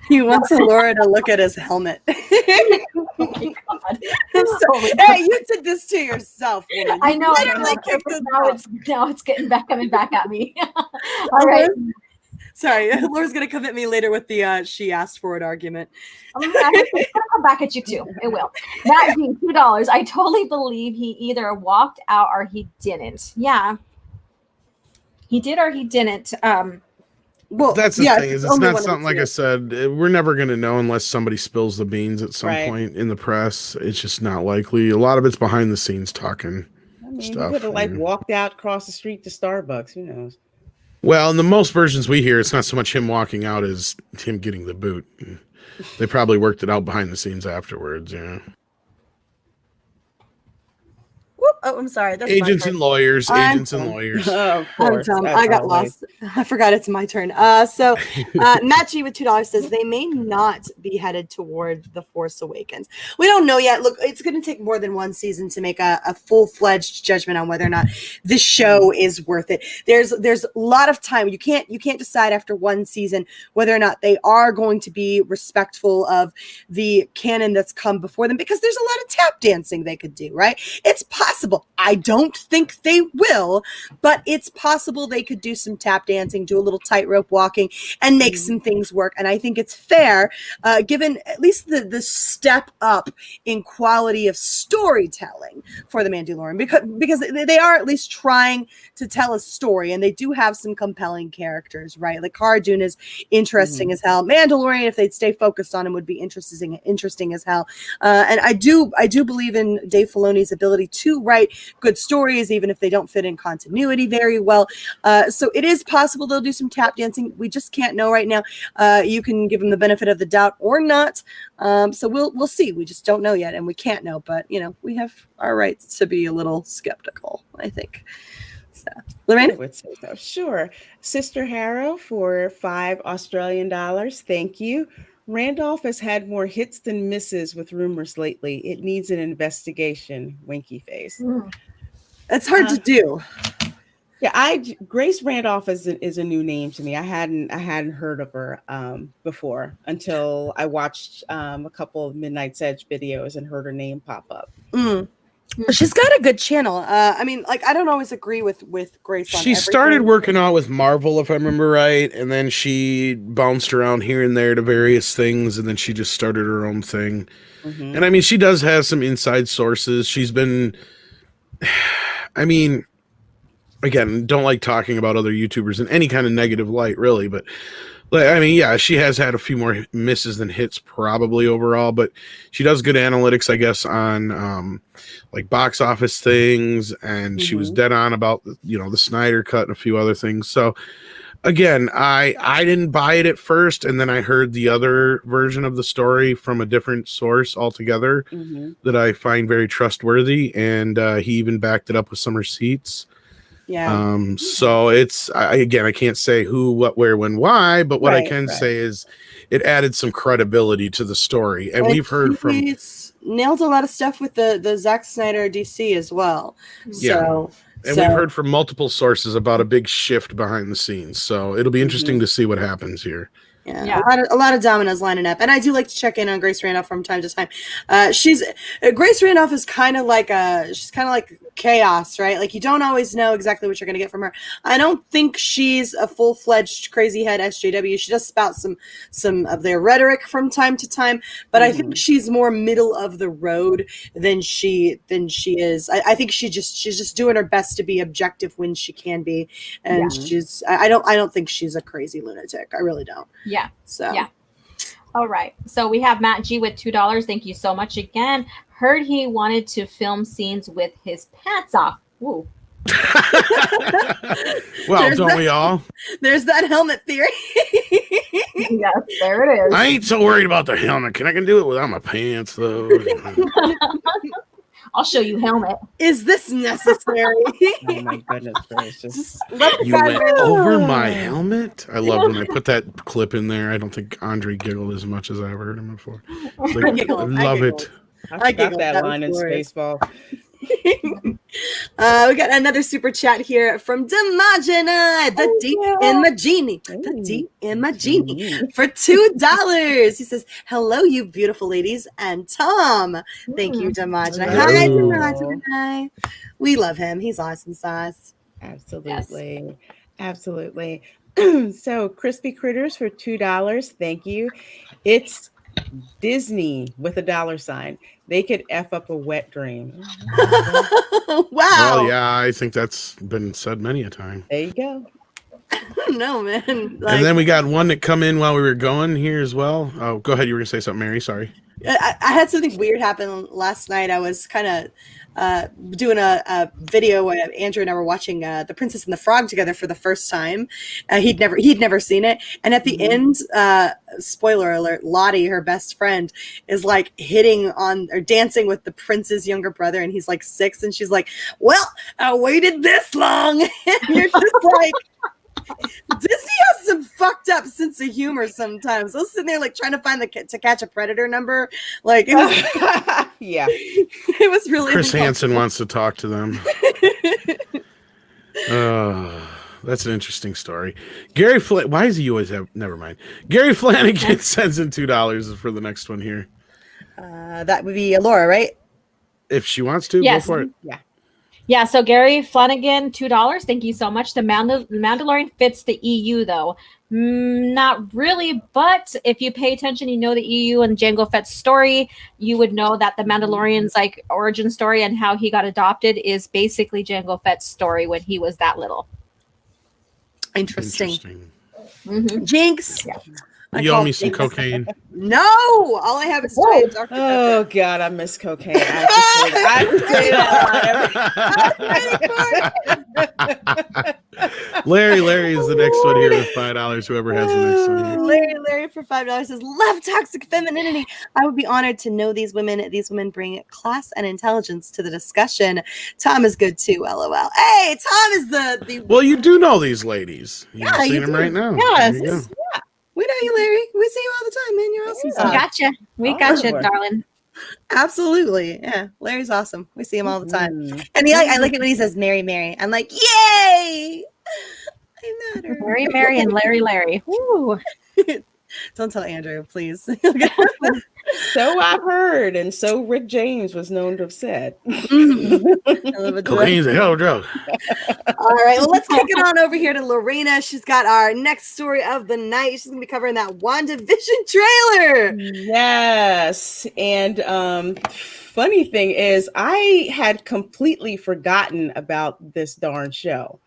He wants Laura to look at his helmet. Oh my God. Hey, you did this to yourself, woman. I know. Now it's coming back at me. All right. Sorry, Laura's gonna come at me later with the she asked for it argument. It's gonna come back at you too. It will. That being $2. I totally believe he either walked out or he didn't. Yeah. He did or he didn't. Well, that's the thing, is it's not something, like I said, we're never going to know unless somebody spills the beans at some point in the press. It's just not likely. A lot of it's behind the scenes talking stuff. He could have walked out across the street to Starbucks. Who knows? Well, in the most versions we hear, it's not so much him walking out as him getting the boot. They probably worked it out behind the scenes afterwards, yeah. Oh, I'm sorry. That's agents and lawyers. Agents and lawyers. Of course. I got lost. I forgot it's my turn. So Matt G with $2 says they may not be headed toward The Force Awakens. We don't know yet. Look, it's going to take more than one season to make a full-fledged judgment on whether or not this show is worth it. There's a lot of time. You can't decide after one season whether or not they are going to be respectful of the canon that's come before them, because there's a lot of tap dancing they could do, right? It's possible. I don't think they will, but it's possible they could do some tap dancing, do a little tightrope walking, and make some things work. And I think it's fair, given at least the step up in quality of storytelling for the Mandalorian, because they are at least trying to tell a story, and they do have some compelling characters, right? Like Cara Dune is interesting as hell. Mandalorian, if they'd stay focused on him, would be interesting as hell. And I do believe in Dave Filoni's ability to write good stories, even if they don't fit in continuity very well. So it is possible they'll do some tap dancing. We just can't know right now. You can give them the benefit of the doubt or not. So we'll see. We just don't know yet, and we can't know. But we have our rights to be a little skeptical, I think. So, Lorraine? I would say so. Sure. Sister Harrow for $5 Australian. Thank you. Randolph has had more hits than misses with rumors lately. It needs an investigation. Winky face. It's hard to do. Yeah, Grace Randolph is a new name to me. I hadn't heard of her before until I watched a couple of Midnight's Edge videos and heard her name pop up. She's got a good channel. I mean, like, I don't always agree with Grace on She started working out with Marvel, if I remember right, and then she bounced around here and there to various things, and then she just started her own thing. And I mean, she does have some inside sources. She's been, I mean, again, don't like talking about other YouTubers in any kind of negative light, really, but I mean, yeah, she has had a few more misses than hits probably overall, but she does good analytics, I guess, on like box office things, and she was dead on about the Snyder Cut and a few other things. So again, I didn't buy it at first, and then I heard the other version of the story from a different source altogether that I find very trustworthy, and he even backed it up with some receipts. Yeah. So it's I can't say who, what, where, when, why, but what I can say is it added some credibility to the story, and we've heard from nailed a lot of stuff with the Zack Snyder DC as well. Yeah. So, and we've heard from multiple sources about a big shift behind the scenes. So it'll be interesting to see what happens here. Yeah, a lot of dominoes lining up, and I do like to check in on Grace Randolph from time to time. Grace Randolph is kind of like chaos, right? Like you don't always know exactly what you're going to get from her. I don't think she's a full-fledged crazy head SJW. She does spout some of their rhetoric from time to time, but I think she's more middle of the road than she is. I think she's just doing her best to be objective when she can be, and I don't think she's a crazy lunatic. I really don't. Yeah. So yeah. All right. So we have Matt G with $2. Thank you so much again. Heard he wanted to film scenes with his pants off. Ooh. Well, don't we all? There's that helmet theory. Yes, there it is. I ain't so worried about the helmet. I can do it without my pants, though. I'll show you helmet. Is this necessary? Oh my goodness gracious. Just let the You guy went wear- over my helmet? I love when I put that clip in there. I don't think Andre giggled as much as I ever heard him before. It's like, I love it. I forgot giggled. that That line in was glorious. Spaceball. We got another super chat here from Demagina, the D in my genie, the D in my genie for $2. He says, "Hello, you beautiful ladies and Tom." Thank you, Demagina. Hi, Hello. Demagina. We love him. He's awesome sauce. Absolutely. Absolutely. So crispy critters for $2. Thank you. It's Disney with $. They could F up a wet dream. Wow. Well, yeah, I think that's been said many a time. There you go. No, man. And then we got one that come in while we were going here as well. Oh, go ahead. You were going to say something, Mary. Sorry. I had something weird happen last night. I was kind of doing a video where Andrew and I were watching The Princess and the Frog together for the first time. He'd never seen it, and at the end, spoiler alert, Lottie, her best friend, is like hitting on or dancing with the prince's younger brother, and he's like 6, and she's like, "Well, I waited this long," and you're just like. Disney has some fucked up sense of humor sometimes. I was sitting there like trying to find the To Catch a Predator number. Like it was, Yeah. it was really. Chris Hansen wants to talk to them. That's an interesting story. Why does he always have? Never mind. Gary Flanagan sends in $2 for the next one here. That would be Laura, right? If she wants to, Yes. go for it. Yeah. Yeah, so Gary Flanagan, $2. Thank you so much. The Mandalorian fits the EU, though. Not really, but if you pay attention, you know the EU and Jango Fett's story, you would know that the Mandalorian's like origin story and how he got adopted is basically Jango Fett's story when he was that little. Interesting. Jinx. Yeah. You owe me some cocaine. No, all I have is Dr. Pepper. Oh God, I miss cocaine. I say that. Larry is the next one here with $5. Whoever has the next one here. Larry for $5 says, "Love toxic femininity. I would be honored to know these women. These women bring class and intelligence to the discussion. Tom is good too. LOL. Hey, Tom is the. Well, you do know these ladies. You've Yeah, seen you them do. right now. Yes. There you go. We know you, Larry. We see you all the time, man. You're awesome. We sauce. gotcha. We Oh, gotcha, Lord. darling. Absolutely. Yeah. Larry's awesome. We see him all the time. Mhm. And I like it when he says Mary, Mary. I'm like, yay! I matter. Mary, and Larry. Woo. Don't tell Andrew, please. So I've heard, and so Rick James was known to have said. I love a drug. Cocaine's a hell of a drug. All right, well, let's kick it on over here to Lorena. She's got our next story of the night. She's going to be covering that WandaVision trailer. Yes. And funny thing is, I had completely forgotten about this darn show.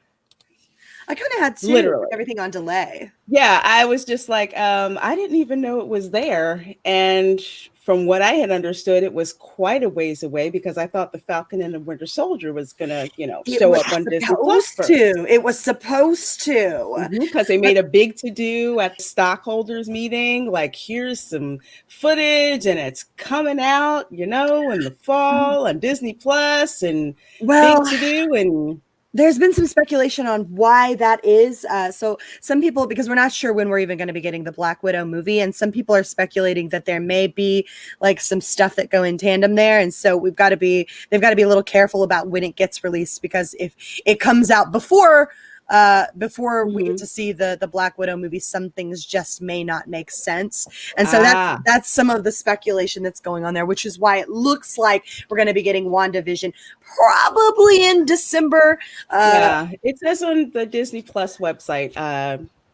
I kind of had to Literally. everything on delay. Yeah, I was just like, I didn't even know it was there. And from what I had understood, it was quite a ways away because I thought the Falcon and the Winter Soldier was gonna, show up on Disney Plus first. It was supposed to. Because they made a big to-do at the stockholders meeting. Like, here's some footage, and it's coming out, in the fall on Disney Plus, and Well, big to-do, and There's been some speculation on why that is. So some people, because we're not sure when we're even going to be getting the Black Widow movie, and some people are speculating that there may be like some stuff that go in tandem there, and so they've got to be a little careful about when it gets released, because if it comes out before we get to see the Black Widow movie, some things just may not make sense. And so that's some of the speculation that's going on there, which is why it looks like we're going to be getting WandaVision probably in December. It says on the Disney Plus website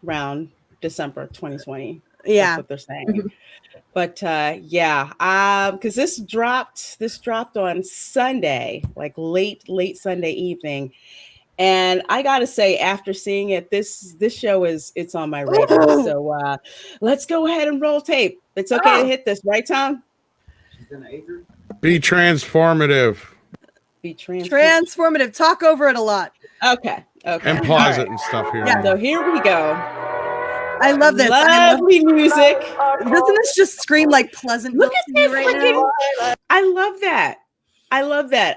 around December 2020. Yeah. That's what they're saying. But because this dropped on Sunday, like late Sunday evening. And I gotta say, after seeing it, this show it's on my radar. So let's go ahead and roll tape. It's okay to hit this, right, Tom? Be transformative. Be transformative. Talk over it a lot. Okay. And pause it and stuff here. Yeah. So here we go. I love this. Lovely music. Doesn't this just scream like Pleasantville? Look at this right now? I love that.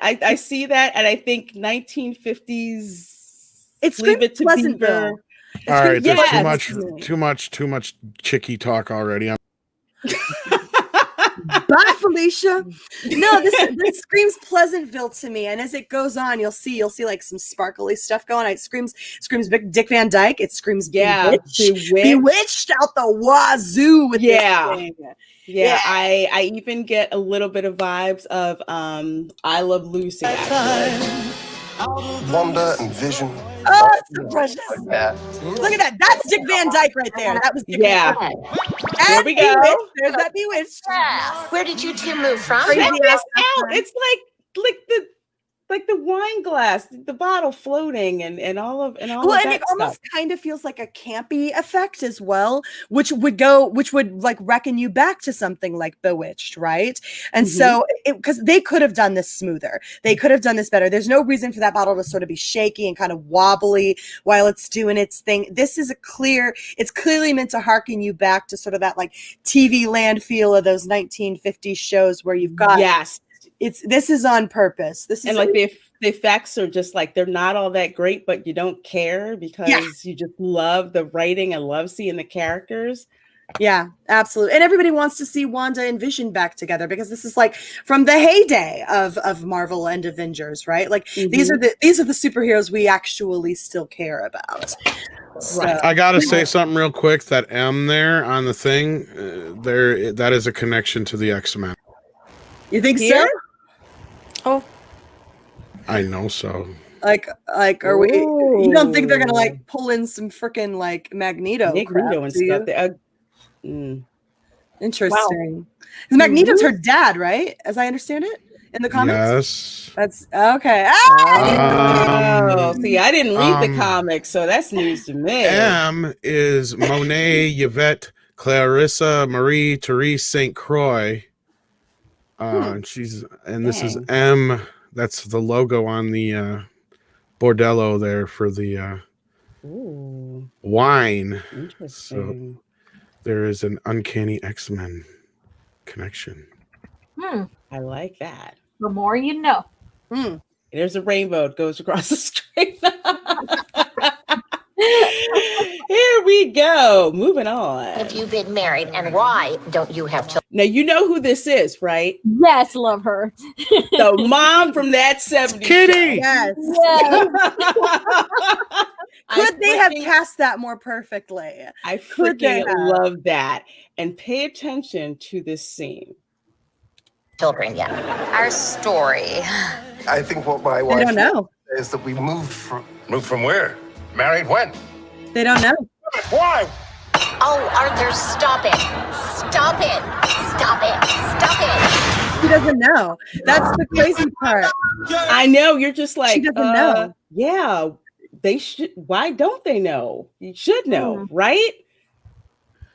I see that, and I think 1950s. It's Leave It to Pleasantville. All right, there's too much chicky talk already. Bye, Felicia. No, this screams Pleasantville to me, and as it goes on, you'll see like some sparkly stuff going on. It screams Dick Van Dyke. It screams Bewitched out the wazoo with this thing. Yeah, I even get a little bit of vibes of I Love Lucy. Wanda and Vision. Oh, it's so precious. Look at that. That's Dick Van Dyke right there. That was Dick Van Dyke. There we go. There's that Bewitched. Where did you two move from? It's like the wine glass, the bottle floating, and all of that it almost kind of feels like a campy effect as well, which would like reckon you back to something like Bewitched, right? And so because they could have done this smoother, they could have done this better. There's no reason for that bottle to sort of be shaky and kind of wobbly while it's doing its thing. This is it's clearly meant to harken you back to sort of that like TV land feel of those 1950s shows where you've got this is on purpose. This is like the effects are just like, they're not all that great, but you don't care because you just love the writing and love seeing the characters. Yeah, absolutely. And everybody wants to see Wanda and Vision back together because this is like from the heyday of Marvel and Avengers, right? Like these are the superheroes we actually still care about. Right. I gotta say something real quick. That M there on the thing, that is a connection to the X-Men. You think so? Oh, I know so. Like, are we? You don't think they're gonna like pull in some freaking like Magneto and stuff? Interesting. Because Magneto's her dad, right? As I understand it in the comics. Yes. That's okay. See, I didn't read the comics, so that's news to me. M is Monet, Yvette, Clarissa, Marie, Therese, St. Croix. This is M. That's the logo on the bordello there for the wine. Interesting. So there is an uncanny X-Men connection. I like that. The more you know. There's a rainbow that goes across the screen. Here we go. Moving on. Have you been married, and why don't you have children? Now you know who this is, right? Yes, love her. The mom from that 70s. Kitty. Yes. Could they have cast that more perfectly? I freaking love that. And pay attention to this scene. Children yet. Our story. I think what my wife I don't know. is that we moved from. Moved from where? Married when? They don't know. Why? Oh, Arthur, stop it. Stop it. Stop it. Stop it. She doesn't know. That's the crazy part. I know, you're just like, She doesn't know. Yeah, they should. Why don't they know? You should know, right?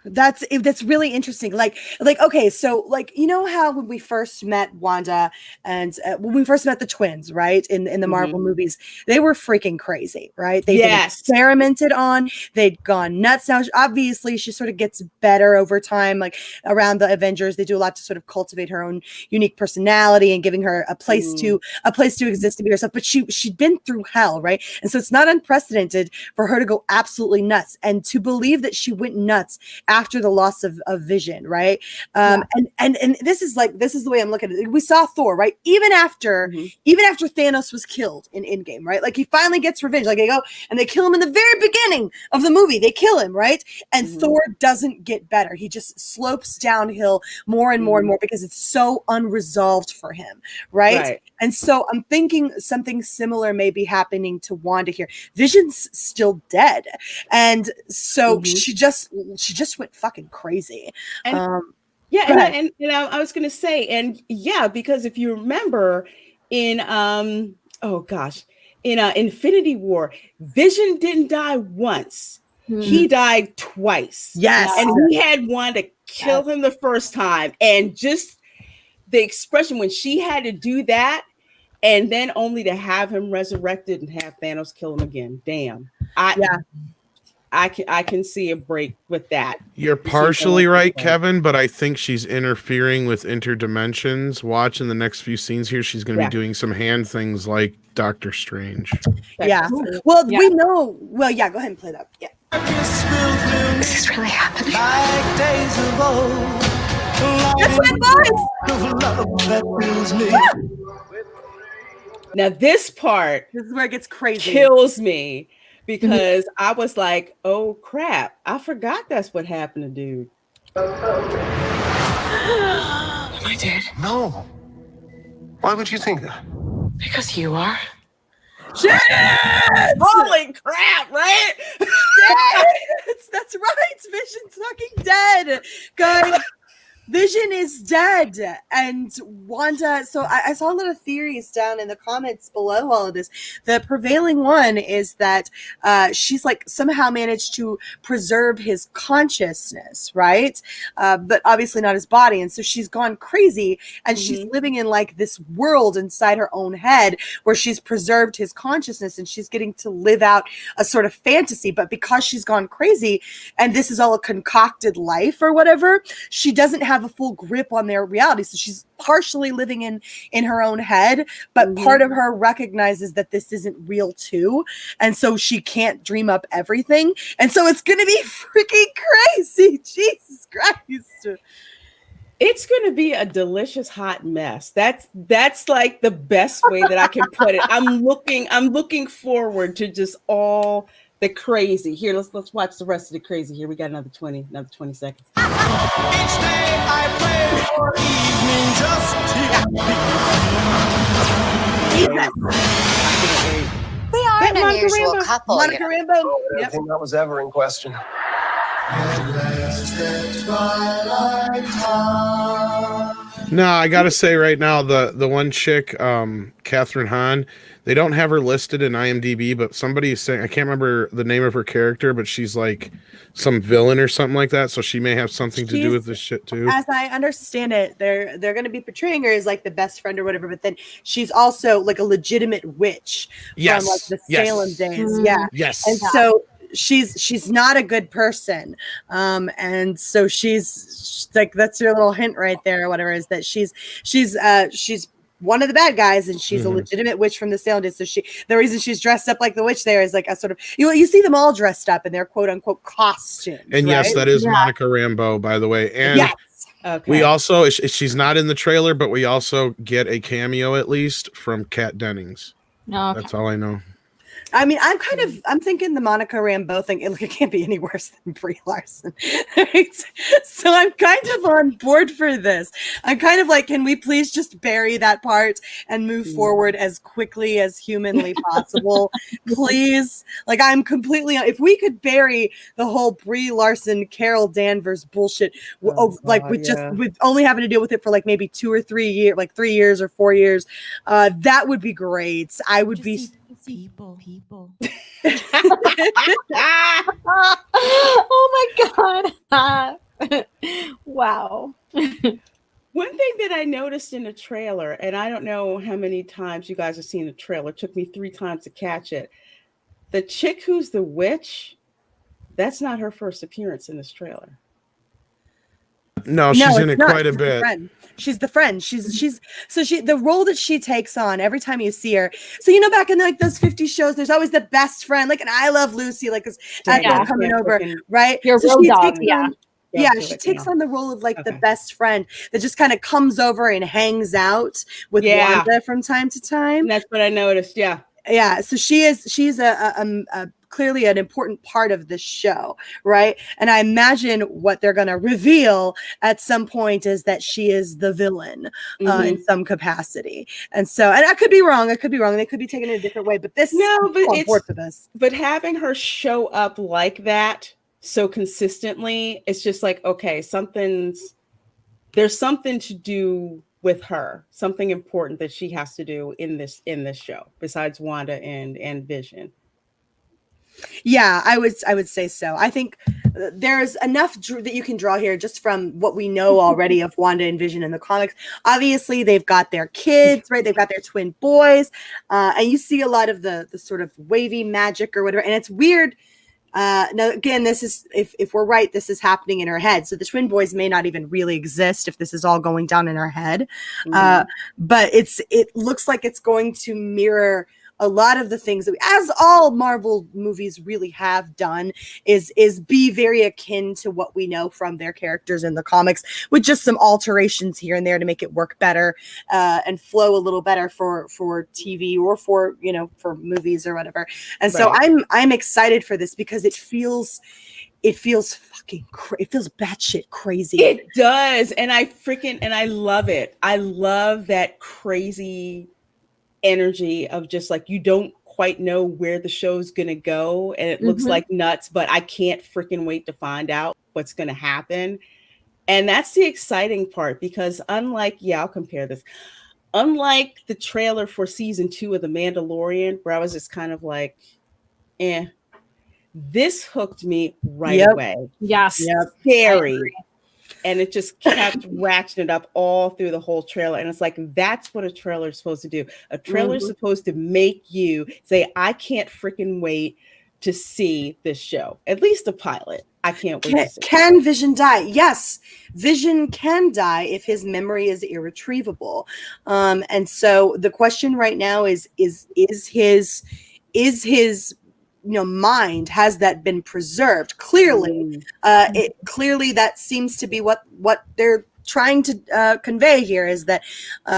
That's really interesting. Like okay, so like you know how when we first met Wanda and when we first met the twins, right? In the Marvel movies, they were freaking crazy, right? They've been experimented on. They'd gone nuts. Now, obviously, she sort of gets better over time. Like around the Avengers, they do a lot to sort of cultivate her own unique personality and giving her a place to exist and be herself. But she'd been through hell, right? And so it's not unprecedented for her to go absolutely nuts and to believe that she went nuts after the loss of Vision, right? And this is the way I'm looking at it. We saw Thor, right? Even after Thanos was killed in Endgame, right? Like he finally gets revenge. Like they go and they kill him in the very beginning of the movie. They kill him, right? And Thor doesn't get better. He just slopes downhill more and more and more because it's so unresolved for him, right? And so I'm thinking something similar may be happening to Wanda here. Vision's still dead, and so she just went fucking crazy. And, I was gonna say, and because if you remember in Infinity War, Vision didn't die once. He died twice. Yes. And he had Wanda kill him the first time. And just the expression when she had to do that, and then only to have him resurrected and have Thanos kill him again. Damn. I can see a break with that. You're partially right, Kevin, but I think she's interfering with interdimensions. Watch in the next few scenes here, she's going to be doing some hand things like Doctor Strange. Yeah. Well, we know. Well, yeah. Go ahead and play that. Yeah. This is really happening. That's my voice. Now this part, this is where it gets crazy. Kills me because I was like, "Oh crap! I forgot that's what happened to dude." Am I dead? No. Why would you think that? Because you are. Shit! Holy crap! Right? That's right. Vision's fucking dead, guys. Vision is dead, and Wanda. So I saw a lot of theories down in the comments below all of this. The prevailing one is that she's like somehow managed to preserve his consciousness, right? But obviously not his body, and so she's gone crazy, and she's living in like this world inside her own head where she's preserved his consciousness, and she's getting to live out a sort of fantasy. But because she's gone crazy, and this is all a concocted life or whatever, she doesn't have a full grip on their reality. So she's partially living in her own head, but part of her recognizes that this isn't real too. And so she can't dream up everything. And so it's going to be freaking crazy. Jesus Christ. It's going to be a delicious hot mess. That's like the best way that I can put it. I'm looking forward to just all the crazy. Here, let's watch the rest of the crazy. Here, we got another 20 seconds. Each day I pray for evening just We are an unusual couple. Monica Rambeau. I don't think that was ever in question. No, I gotta say right now, the one chick, Catherine Hahn, they don't have her listed in IMDb, but somebody is saying, I can't remember the name of her character, but she's like some villain or something like that, so she may have something to do with this shit too. As I understand it, they're going to be portraying her as like the best friend or whatever, but then she's also like a legitimate witch from like the Salem days. Yeah. Yes. And so she's not a good person, and so she's like, that's your little hint right there or whatever, is that she's one of the bad guys, and she's a legitimate witch from the Salem days. So the reason she's dressed up like the witch there is like a sort of, you see them all dressed up in their quote unquote costumes. And right? yes, that is Monica Rambeau, by the way. And yes. Okay. We also, she's not in the trailer, but we also get a cameo at least from Kat Dennings. No, that's all I know. I mean, I'm thinking the Monica Rambeau thing, it can't be any worse than Brie Larson. Right? So I'm kind of on board for this. I'm kind of like, can we please just bury that part and move forward as quickly as humanly possible? Please. Like, I'm completely, if we could bury the whole Brie Larson, Carol Danvers bullshit, with only having to deal with it for like maybe 2 or 3 years, like 3 years or 4 years, that would be great. I would be. People. Oh my God. Wow. One thing that I noticed in the trailer, and I don't know how many times you guys have seen the trailer, it took me 3 times to catch it. The chick who's the witch, that's not her first appearance in this trailer. No, she's in it's it not. quite a She's the bit. friend. She's the friend. The role that she takes on every time you see her. So back in like those 50 shows, there's always the best friend, like an I Love Lucy, like this girl coming over, right? Your so road she dog, takes yeah. on, she takes on the role of like the best friend that just kind of comes over and hangs out with Wanda from time to time. And that's what I noticed. Yeah. So she's a clearly an important part of this show, right? And I imagine what they're going to reveal at some point is that she is the villain in some capacity. And I could be wrong. They could be taking it a different way, but this but having her show up like that so consistently, it's just like, okay, there's something to do with her, something important that she has to do in this show besides Wanda and Vision. Yeah, I would say so. I think there's enough that you can draw here just from what we know already of Wanda and Vision in the comics. Obviously, they've got their kids, right? They've got their twin boys, and you see a lot of the sort of wavy magic or whatever. And it's weird. Now, again, this is if we're right, this is happening in her head. So the twin boys may not even really exist if this is all going down in her head. But it looks like it's going to mirror a lot of the things that as all Marvel movies really have done is be very akin to what we know from their characters in the comics, with just some alterations here and there to make it work better and flow a little better for TV or for movies or whatever. And so I'm excited for this because it feels fucking it feels batshit crazy. It does, and I love it. I love that crazy energy of just like you don't quite know where the show's gonna go, and it looks like nuts, but I can't freaking wait to find out what's gonna happen. And that's the exciting part, because I'll compare this. Unlike the trailer for season 2 of The Mandalorian, where I was just kind of like, this hooked me right away. Yes. Scary. And it just kept ratcheting it up all through the whole trailer. And it's like, that's what a trailer is supposed to do. A trailer is supposed to make you say, I can't freaking wait to see this show. At least a pilot. I can't wait to see. Can Vision die? Yes, Vision can die if his memory is irretrievable. And so the question right now is his mind, has that been preserved? Clearly, clearly that seems to be what they're trying to convey here, is that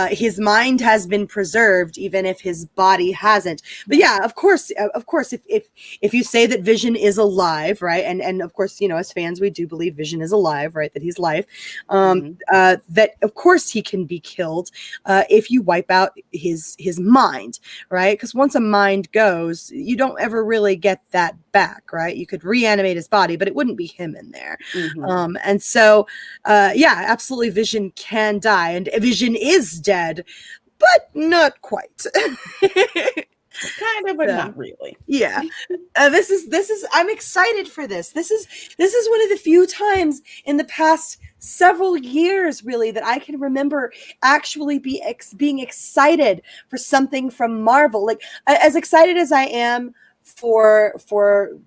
his mind has been preserved even if his body hasn't. But yeah, of course if you say that Vision is alive, right, and of course, as fans we do believe Vision is alive, right, that he's live, that of course he can be killed if you wipe out his mind, right? Because once a mind goes, you don't ever really get that back, right? You could reanimate his body, but it wouldn't be him in there. And so yeah, absolutely, Vision can die, and Vision is dead, but not quite. Kind of, but not really. Yeah. This is I'm excited for this. This is one of the few times in the past several years, really, that I can remember actually being excited for something from Marvel. Like, as excited as I am for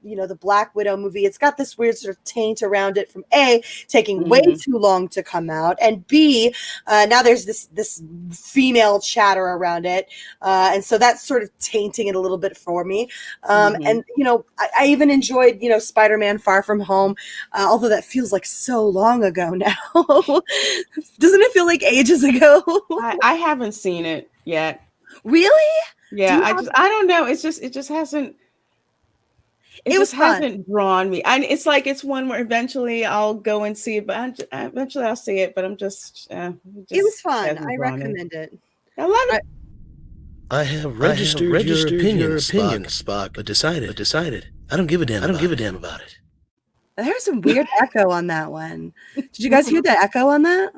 the Black Widow movie, it's got this weird sort of taint around it from A, taking way too long to come out, and B, now there's this female chatter around it, and so that's sort of tainting it a little bit for me. And I even enjoyed Spider-Man Far From Home, although that feels like so long ago now. Doesn't it feel like ages ago? I haven't seen it yet. Really? Yeah, I don't know. It just hasn't. It just hasn't drawn me. And it's like, it's one where eventually I'll go and see it, but eventually I'll see it. But I'm just it was fun. I recommend it. I love it. I have registered your opinion, Spock, but decided I don't give a damn. I don't give a damn about it. There's some weird echo on that one. Did you guys hear the echo on that?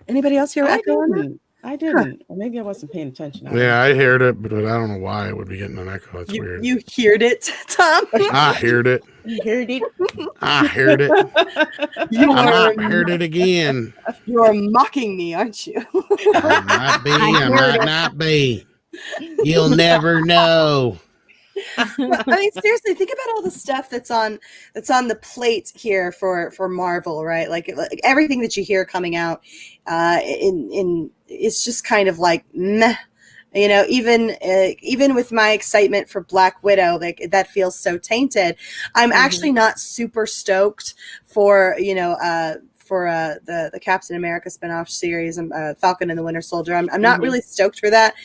Anybody else hear echo on that? I didn't. Or maybe I wasn't paying attention. Yeah, I heard it, but I don't know why it would be getting an echo. That's weird. You heard it, Tom. I heard it. You heard it. I heard it. I might heard it again. You are mocking me, aren't you? I might be. I might not be. You'll never know. I mean, seriously, think about all the stuff that's on the plate here for Marvel, right? Like everything that you hear coming out, it's just kind of like meh. You know, even with my excitement for Black Widow, like that feels so tainted. I'm actually not super stoked for the Captain America spinoff series, Falcon and the Winter Soldier. I'm not really stoked for that.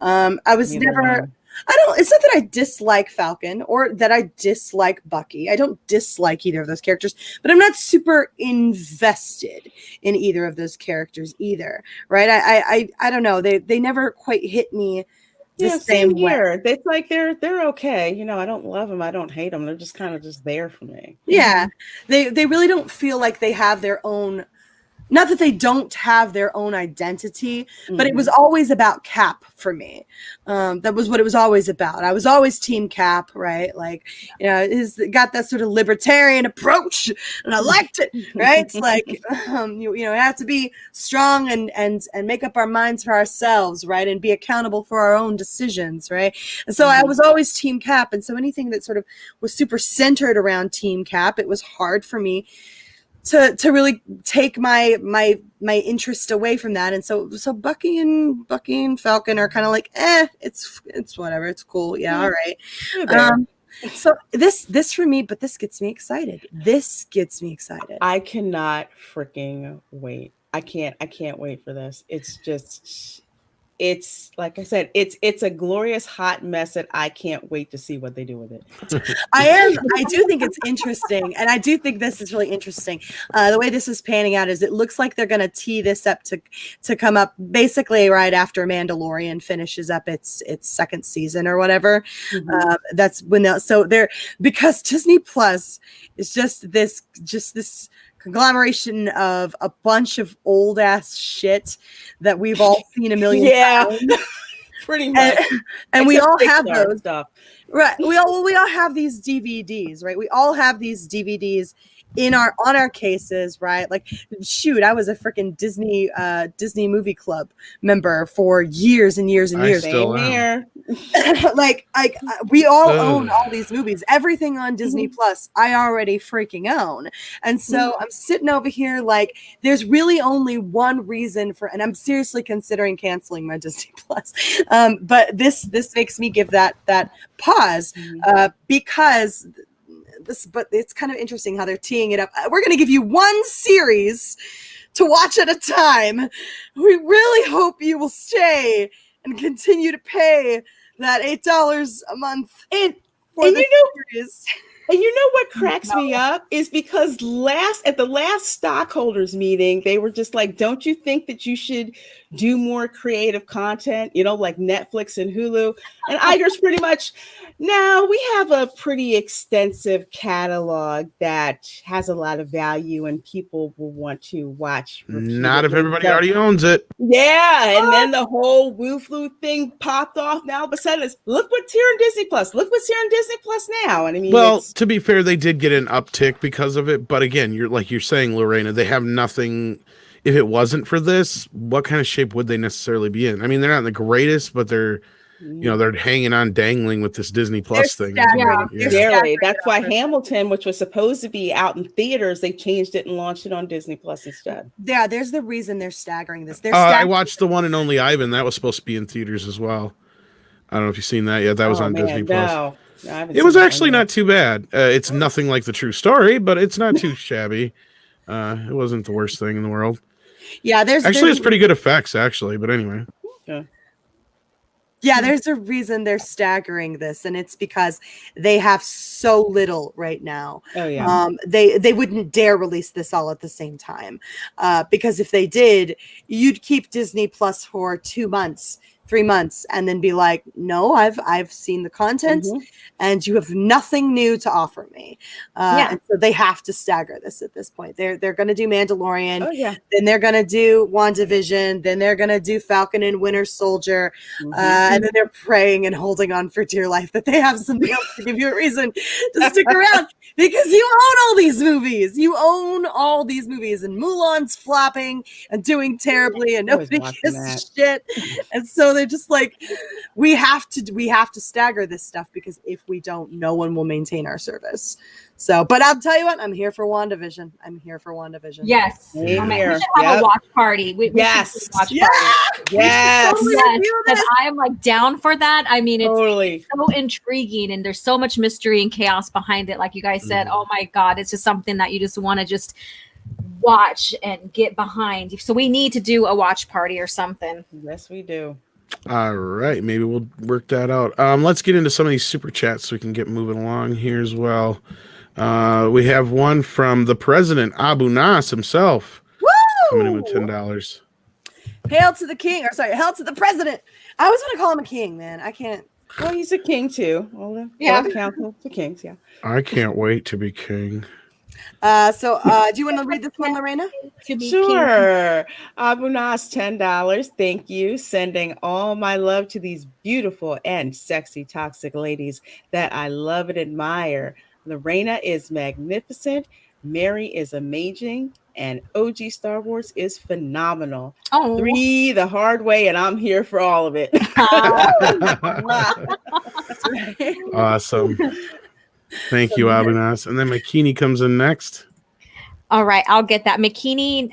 I was never. It's not that I dislike Falcon or that I dislike Bucky. I don't dislike either of those characters, but I'm not super invested in either of those characters either. Right. I don't know. They never quite hit me the same here. way. It's like they're okay. You know, I don't love them. I don't hate them. They're just kind of just there for me. Yeah. They really don't feel like they have their own. Not that they don't have their own identity, but it was always about Cap for me. That was what it was always about. I was always Team Cap, right? Like, you know, he's got that sort of libertarian approach, and I liked it, right? It's like, you have to be strong and make up our minds for ourselves, right? And be accountable for our own decisions, right? And so I was always Team Cap, and so anything that sort of was super centered around Team Cap, it was hard for me to really take my interest away from that. And so Bucky and Falcon are kind of like, it's whatever, it's cool, yeah, all right. So this for me, but this gets me excited. I cannot freaking wait. I can't wait for this. It's like I said, it's a glorious hot mess that I can't wait to see what they do with it. I do think it's interesting, and I do think this is really interesting. The way this is panning out is it looks like they're going to tee this up to come up basically right after Mandalorian finishes up its second season or whatever. That's when because Disney Plus is just this conglomeration of a bunch of old ass shit that we've all seen a million times. Pretty much. And we all have those stuff. Right. We all have these DVDs, right? We all have these DVDs on our cases, right? Like, shoot, I was a freaking Disney Movie Club member for years and years and years. Same here. like we all own all these movies. Everything on Disney Plus, I already freaking own. And so I'm sitting over here like, there's really only one reason and I'm seriously considering canceling my Disney Plus. But this makes me give that pause because. But it's kind of interesting how they're teeing it up. We're going to give you one series to watch at a time. We really hope you will stay and continue to pay that $8 a month for the series. And you know what cracks me up is because at the last stockholders meeting, they were just like, don't you think that you should do more creative content, like Netflix and Hulu? And Iger's pretty much, no, we have a pretty extensive catalog that has a lot of value and people will want to watch. Not if everybody already owns it. Yeah. And then the whole Woo-Flu thing popped off. Now all of a sudden it's, look what's here on Disney Plus. Look what's here on Disney Plus now. And I mean, well, to be fair, they did get an uptick because of it. But again, you're saying, Lorena, they have nothing. If it wasn't for this, what kind of shape would they necessarily be in? I mean, they're not the greatest, but they're hanging on, dangling with this Disney Plus thing. That's why Hamilton, which was supposed to be out in theaters, they changed it and launched it on Disney Plus instead. Yeah, there's the reason they're staggering this. I watched the one and only Ivan. That was supposed to be in theaters as well. I don't know if you've seen that yet. That was on Disney Plus. No, it was actually not too bad. It's nothing like the true story, but it's not too shabby. It wasn't the worst thing in the world. Yeah, it's pretty good effects, actually. But anyway. Yeah, there's a reason they're staggering this, and it's because they have so little right now. Oh yeah. They wouldn't dare release this all at the same time, because if they did, you'd keep Disney Plus for 2 months 3 months and then be like, no, I've seen the content and you have nothing new to offer me. And so they have to stagger this at this point. They're going to do Mandalorian. Then they're going to do WandaVision. Then they're going to do Falcon and Winter Soldier. And then they're praying and holding on for dear life that they have something else to give you a reason to stick around, because you own all these movies. You own all these movies, and Mulan's flopping and doing terribly, and nobody gives a shit. And so they're just like, we have to stagger this stuff, because if we don't, no one will maintain our service. So, but I'll tell you what, I'm here for WandaVision. Yes. We should have a watch party. We should do a watch party. Yes. And I am like down for that. I mean, it's so intriguing, and there's so much mystery and chaos behind it. Like you guys said, oh my God, it's just something that you just want to just watch and get behind. So we need to do a watch party or something. Yes, we do. All right, maybe we'll work that out. Let's get into some of these super chats so we can get moving along here as well. We have one from the president, Abu Nas himself. Woo! Coming in with $10. Hail to the king, or sorry, hail to the president. I always want to call him a king, man. I can't. Well, he's a king too. All the council to kings, I can't wait to be king. So do you want to read this one, Lorena? Sure. Abu Nas, $10. Thank you. Sending all my love to these beautiful and sexy toxic ladies that I love and admire. Lorena is magnificent. Mary is amazing. And OG Star Wars is phenomenal. 3 the hard way, and I'm here for all of it. Awesome. Thank you, Abu Nas. And then McKinney comes in next. All right, I'll get that. McKinney,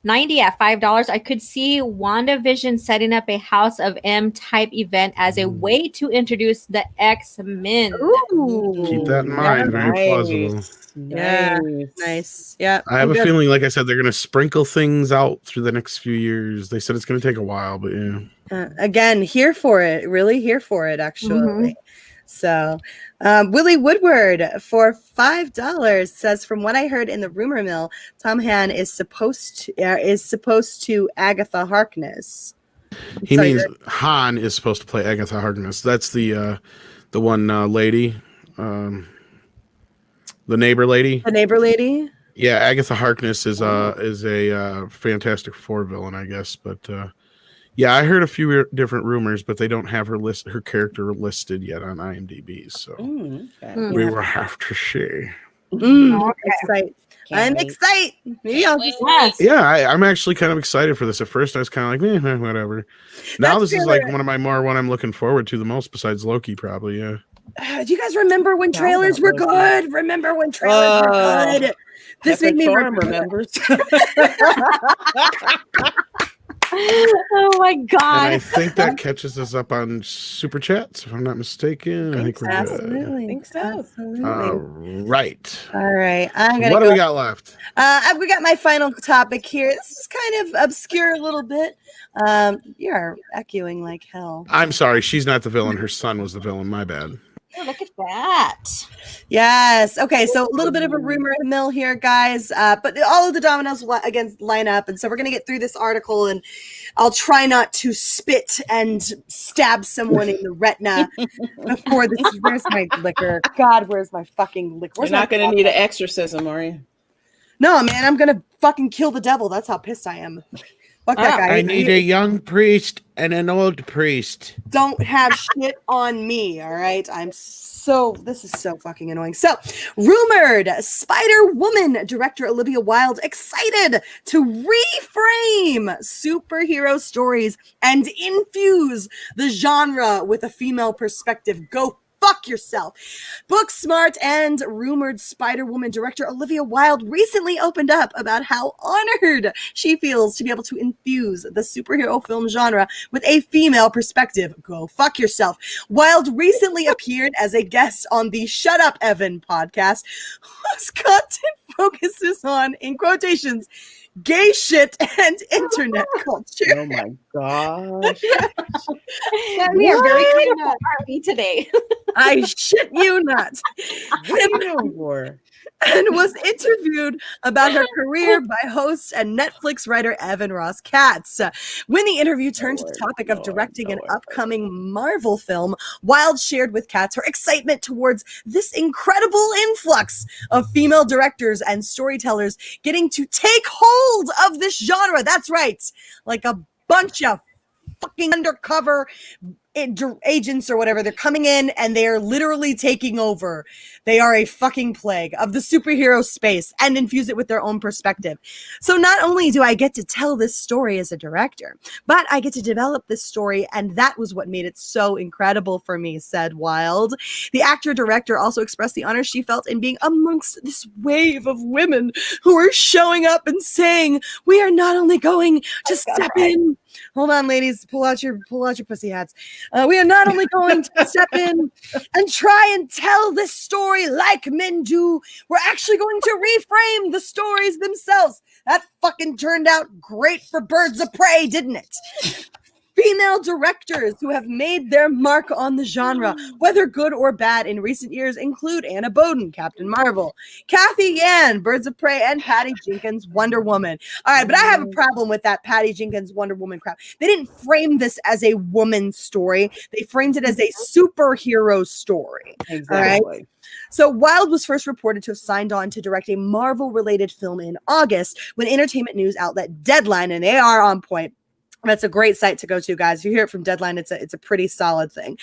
90 at $5. I could see WandaVision setting up a House of M type event as a way to introduce the X-Men. Keep that in mind. Very plausible. Nice. Yeah. I have a feeling, like I said, they're going to sprinkle things out through the next few years. They said it's going to take a while, but yeah. Again, here for it. Really here for it, actually. So, Willie Woodward for $5 says, from what I heard in the rumor mill, Tom Han is supposed to Agatha Harkness. He means Han is supposed to play Agatha Harkness. That's the one lady, the neighbor lady. The neighbor lady. Yeah, Agatha Harkness is a Fantastic Four villain, I guess, but. Yeah, I heard a few different rumors, but they don't have her character listed yet on IMDb, so we will have to see. I'm excited. Maybe I'll just I'm actually kind of excited for this. At first, I was kind of like, whatever. Now this is like one I'm looking forward to the most, besides Loki, probably. Yeah. Do you guys remember when trailers were good? Remember when trailers were good? This made me remember. Oh my God. And I think that catches us up on Super Chats, if I'm not mistaken. I think we're absolutely. good. I think so. Absolutely. Right. All right. What do we got left? We got my final topic here. This is kind of obscure a little bit. You're echoing like hell. I'm sorry. She's not the villain. Her son was the villain. My bad. Oh, look at that. Yes. Okay. So a little bit of a rumor mill here, guys. But all of the dominoes will again line up. And so we're going to get through this article, and I'll try not to spit and stab someone in the retina before this. Where's my liquor? God, where's my fucking liquor? You're not going to need an exorcism, are you? No, man. I'm going to fucking kill the devil. That's how pissed I am. Fuck that guy. I need a young priest and an old priest. Don't have shit on me, all right? This is so fucking annoying. So, rumored Spider-Woman director Olivia Wilde excited to reframe superhero stories and infuse the genre with a female perspective. Go fuck yourself. Booksmart and rumored Spider-Woman director Olivia Wilde recently opened up about how honored she feels to be able to infuse the superhero film genre with a female perspective. Go fuck yourself. Wilde recently appeared as a guest on the Shut Up Evan podcast, whose content focuses on, in quotations, gay shit and internet culture. Oh my gosh. We are very kind of aren't we today? I shit you not. What are you doing for? and was interviewed about her career by host and Netflix writer Evan Ross Katz. When the interview turned to the topic of directing an upcoming Marvel film, Wilde shared with Katz her excitement towards this incredible influx of female directors and storytellers getting to take hold of this genre. That's right, like a bunch of fucking undercover agents or whatever. They're coming in and they're literally taking over. They are a fucking plague of the superhero space and infuse it with their own perspective. So not only do I get to tell this story as a director, but I get to develop this story, and that was what made it so incredible for me, said Wilde. The actor-director also expressed the honor she felt in being amongst this wave of women who are showing up and saying, we are not only going to step in. Hold on, ladies, pull out your pussy hats. We are not only going to step in and try and tell this story like men do, we're actually going to reframe the stories themselves. That fucking turned out great for Birds of Prey, didn't it? Female directors who have made their mark on the genre, whether good or bad, in recent years include Anna Boden, Captain Marvel, Kathy Yan, Birds of Prey, and Patty Jenkins, Wonder Woman. All right, but I have a problem with that Patty Jenkins, Wonder Woman crap. They didn't frame this as a woman story. They framed it as a superhero story. Exactly. Right? So Wilde was first reported to have signed on to direct a Marvel-related film in August when entertainment news outlet Deadline, and they are on point. That's a great site to go to, guys. If you hear it from Deadline, it's a pretty solid thing.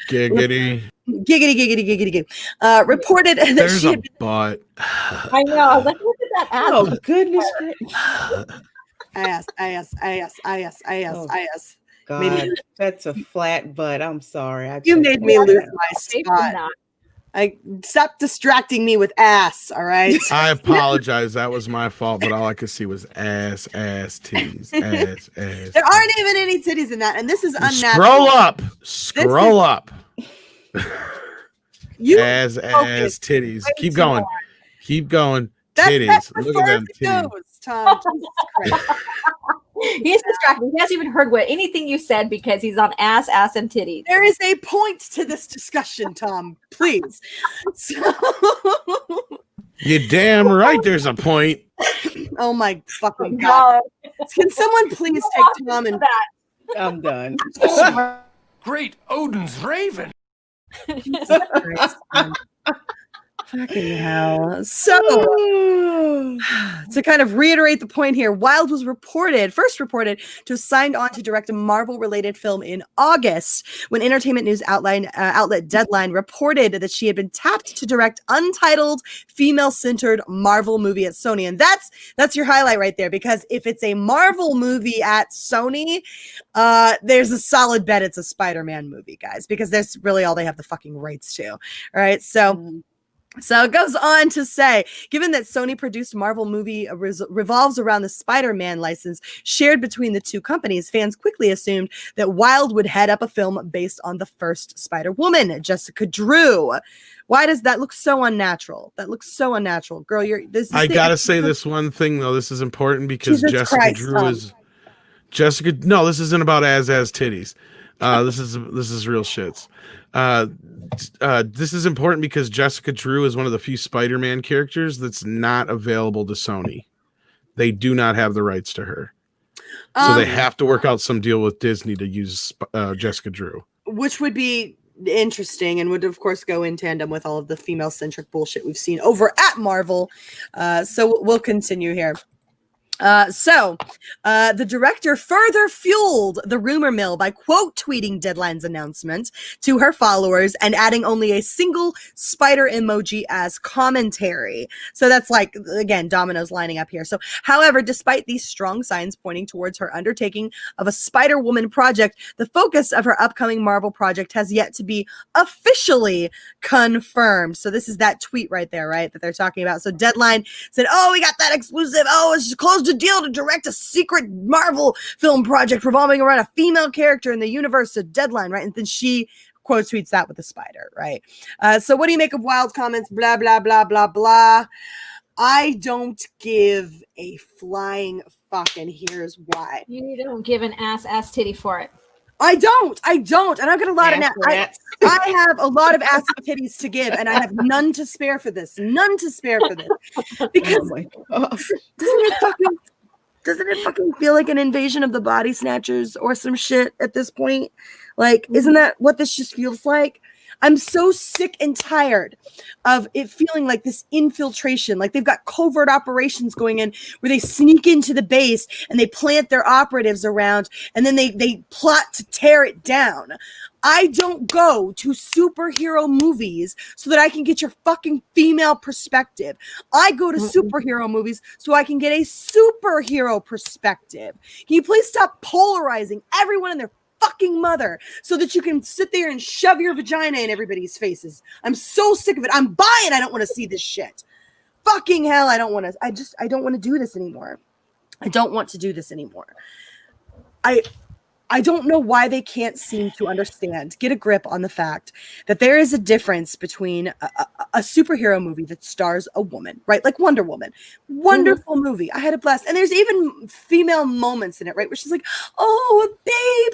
Giggity. Giggity. Reported that There's she a had been, butt. I know. I was like, look at that ad. Oh, goodness. Ass. God, Maybe- that's a flat butt. I'm sorry. You made me lose my Safe from spot. that. Stop distracting me with ass, all right? I apologize. That was my fault, but all I could see was ass, titties, ass. There aren't even any titties in that, and this is unnatural. Scroll up. You ass, titties. Keep going. That's Titties. as Look far at as them it titties. goes, Tom. Jesus Christ. He's distracted. He hasn't even heard anything you said because he's on ass, and titties. There is a point to this discussion, Tom. Please. So, You're damn right there's a point. oh my fucking God. Can someone please take Tom and I'm done. Great Odin's raven. Jesus Christ, man. Fucking hell. So, to kind of reiterate the point here, Wilde was first reported to have signed on to direct a Marvel-related film in August when entertainment news outlet Deadline reported that she had been tapped to direct untitled, female-centered Marvel movie at Sony. And that's your highlight right there, because if it's a Marvel movie at Sony, there's a solid bet it's a Spider-Man movie, guys, because that's really all they have the fucking rights to. All right, So it goes on to say, given that Sony produced Marvel movie revolves around the Spider-Man license shared between the two companies, fans quickly assumed that Wilde would head up a film based on the first Spider-Woman, Jessica Drew. Why does that look so unnatural? That looks so unnatural. Girl, I gotta say this one thing though. This is important because Jesus Jessica Christ, Drew Tom. is Jessica. No, this isn't about as titties. This is real shits. This is important because Jessica Drew is one of the few Spider-Man characters that's not available to Sony. They do not have the rights to her. So they have to work out some deal with Disney to use Jessica Drew. Which would be interesting and would, of course, go in tandem with all of the female-centric bullshit we've seen over at Marvel. So we'll continue here. The director further fueled the rumor mill by quote tweeting Deadline's announcement to her followers and adding only a single spider emoji as commentary. So that's like, again, dominoes lining up here. So, however, despite these strong signs pointing towards her undertaking of a Spider-Woman project, the focus of her upcoming Marvel project has yet to be officially confirmed. So this is that tweet right there, right, that they're talking about. So Deadline said, oh, we got that exclusive. Oh, it's closed a deal to direct a secret Marvel film project revolving around a female character in the universe of Deadline, right? And then she quote tweets that with a spider, right? So what do you make of Wilde's comments? Blah, blah, blah, blah, blah. I don't give a flying fuck, and here's why. You don't give an ass titty for it. I don't, and I've got a lot of I have a lot of ass and titties to give, and I have none to spare for this. Because doesn't it fucking feel like an invasion of the body snatchers or some shit at this point? Like, isn't that what this just feels like? I'm so sick and tired of it feeling like this infiltration, like they've got covert operations going in where they sneak into the base and they plant their operatives around and then they plot to tear it down. I don't go to superhero movies so that I can get your fucking female perspective. I go to superhero movies so I can get a superhero perspective. Can you please stop polarizing everyone and their fucking mother so that you can sit there and shove your vagina in everybody's faces? I'm so sick of it. I'm buying. I don't want to see this shit. Fucking hell. I don't want to do this anymore. I don't want to do this anymore. I don't know why they can't seem to understand, get a grip on the fact that there is a difference between a superhero movie that stars a woman, right? Like Wonder Woman. Wonderful movie. I had a blast. And there's even female moments in it, right? Where she's like, oh, a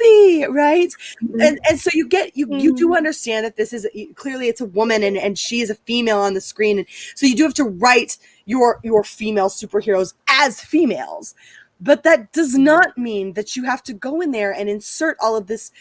baby, right? And so you do understand that this is, clearly it's a woman and she is a female on the screen. And so you do have to write your female superheroes as females. But that does not mean that you have to go in there and insert all of this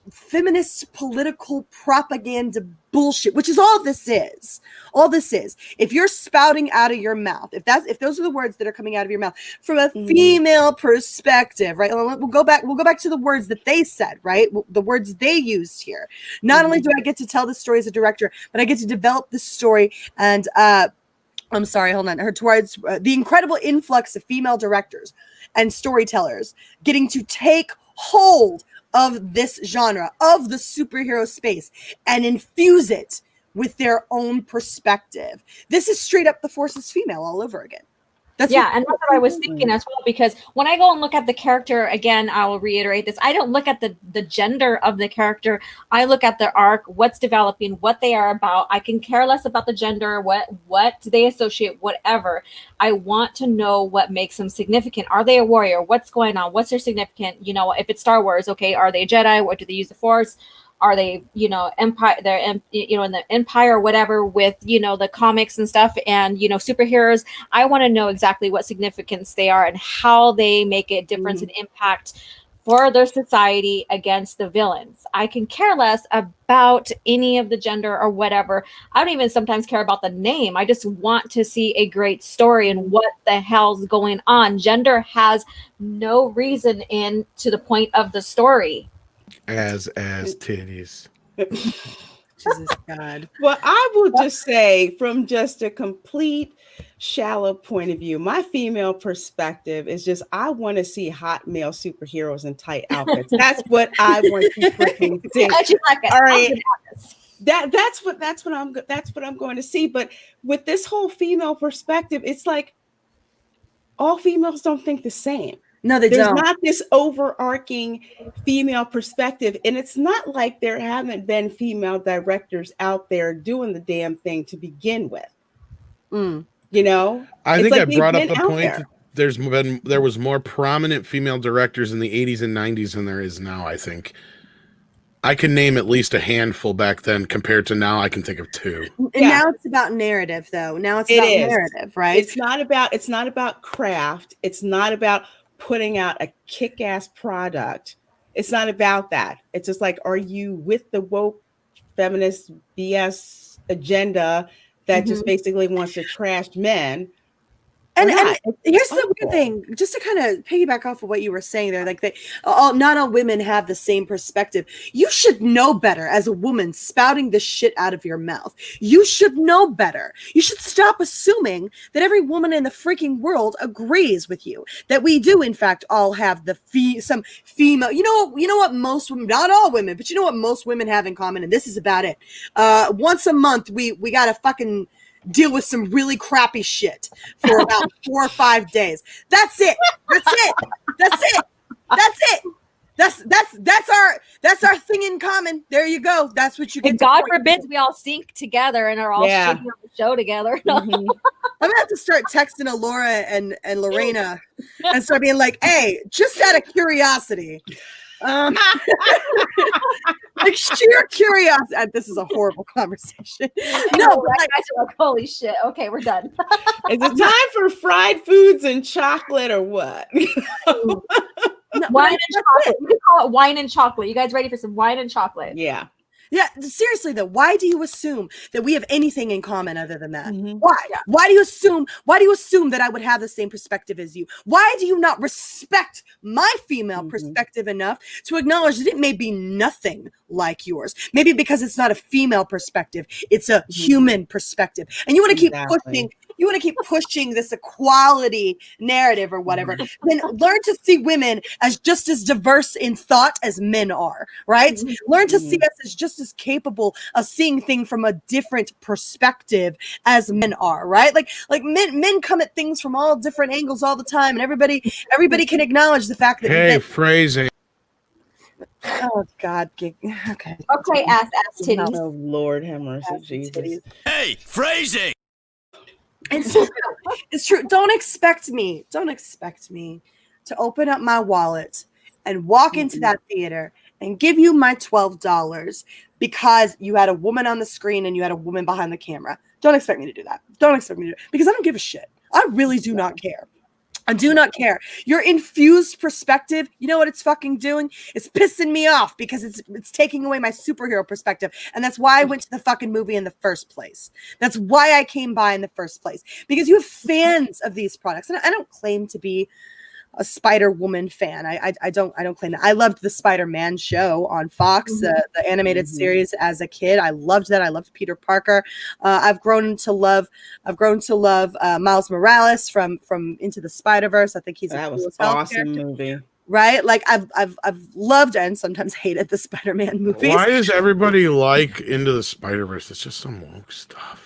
feminist political propaganda bullshit, which is all this is. All this is. If you're spouting out of your mouth, if those are the words that are coming out of your mouth from a female perspective, right? We'll go back to the words that they said, right? The words they used here. Not only do I get to tell the story as a director, but I get to develop the story and I'm sorry, hold on. Towards the incredible influx of female directors and storytellers getting to take hold of this genre, of the superhero space, and infuse it with their own perspective. This is straight up the Force is female all over again. And that's what I was thinking as well, because when I go and look at the character, again, I will reiterate this, I don't look at the gender of the character. I look at the arc, what's developing, what they are about. I can care less about the gender, what they associate, whatever. I want to know what makes them significant. Are they a warrior? What's going on? What's their significant? You know, if it's Star Wars, okay, are they Jedi? What do they use the Force? Are they, Empire? They're, in the Empire or whatever with, the comics and stuff and, superheroes. I want to know exactly what significance they are and how they make a difference and impact for their society against the villains. I can care less about any of the gender or whatever. I don't even sometimes care about the name. I just want to see a great story and what the hell's going on. Gender has no reason in to the point of the story. As titties. Jesus God. Well, I will just say, from just a complete shallow point of view, my female perspective is just I want to see hot male superheroes in tight outfits. That's what I want to freaking see. All right. That's what I'm going to see. But with this whole female perspective, it's like all females don't think the same. No, there's not this overarching female perspective. And it's not like there haven't been female directors out there doing the damn thing to begin with. I think I brought up the point that there was more prominent female directors in the 80s and 90s than there is now, I think. I can name at least a handful back then compared to now. I can think of two. And now it's about narrative, though. Now it's about narrative, right? It's not about craft. It's not about putting out a kick-ass product. It's not about that. It's just like, are you with the woke feminist BS agenda that just basically wants to trash men? And here's the weird thing, just to kind of piggyback off of what you were saying there, like not all women have the same perspective. You should know better as a woman spouting this shit out of your mouth. You should know better. You should stop assuming that every woman in the freaking world agrees with you. That we do, in fact, all have some female. You know what most women, not all women, but you know what most women have in common, and this is about it. Once a month, we gotta fucking deal with some really crappy shit for about 4 or 5 days. That's it. That's our thing in common. There you go. That's what you get. And God forbid we all sync together and are all shitting on the show together. I'm gonna have to start texting Alora and Lorena and start being like, hey, just out of curiosity, Like sheer curiosity. This is a horrible conversation. No, but like, guys are like, holy shit. Okay, we're done. Is it time for fried foods and chocolate or what? no, Wine and chocolate. We can call it wine and chocolate. You guys ready for some wine and chocolate? Yeah. Yeah, seriously though, why do you assume that we have anything in common other than that? Mhm. Why? Yeah. Why do you assume that I would have the same perspective as you? Why do you not respect my female perspective enough to acknowledge that it may be nothing like yours? Maybe because it's not a female perspective, it's a human perspective. And you want to keep pushing this equality narrative or whatever, then learn to see women as just as diverse in thought as men are, right? Learn to see us as just as capable of seeing things from a different perspective as men are, right? Like men come at things from all different angles all the time, and everybody can acknowledge the fact that phrasing. Oh God. Okay. Okay, ass titties. Oh Lord, have mercy, Jesus. Titties. Hey, phrasing. It's true. Don't expect me to open up my wallet and walk into that theater and give you my $12 because you had a woman on the screen and you had a woman behind the camera. Don't expect me to do that. Don't expect me to do it because I don't give a shit. I really do not care. I do not care. Your infused perspective, you know what it's fucking doing? It's pissing me off because it's taking away my superhero perspective. And that's why I went to the fucking movie in the first place. That's why I came by in the first place. Because you have fans of these products. And I don't claim to be a Spider-Woman fan. I don't claim that. I loved the Spider-Man show on Fox, the animated series as a kid. I loved that. I loved Peter Parker. I've grown to love Miles Morales from Into the Spider-Verse. I think he's that a was cool awesome character. movie. Right? Like I've loved and sometimes hated the Spider-Man movies. Why does everybody like Into the Spider-Verse? It's just some woke stuff.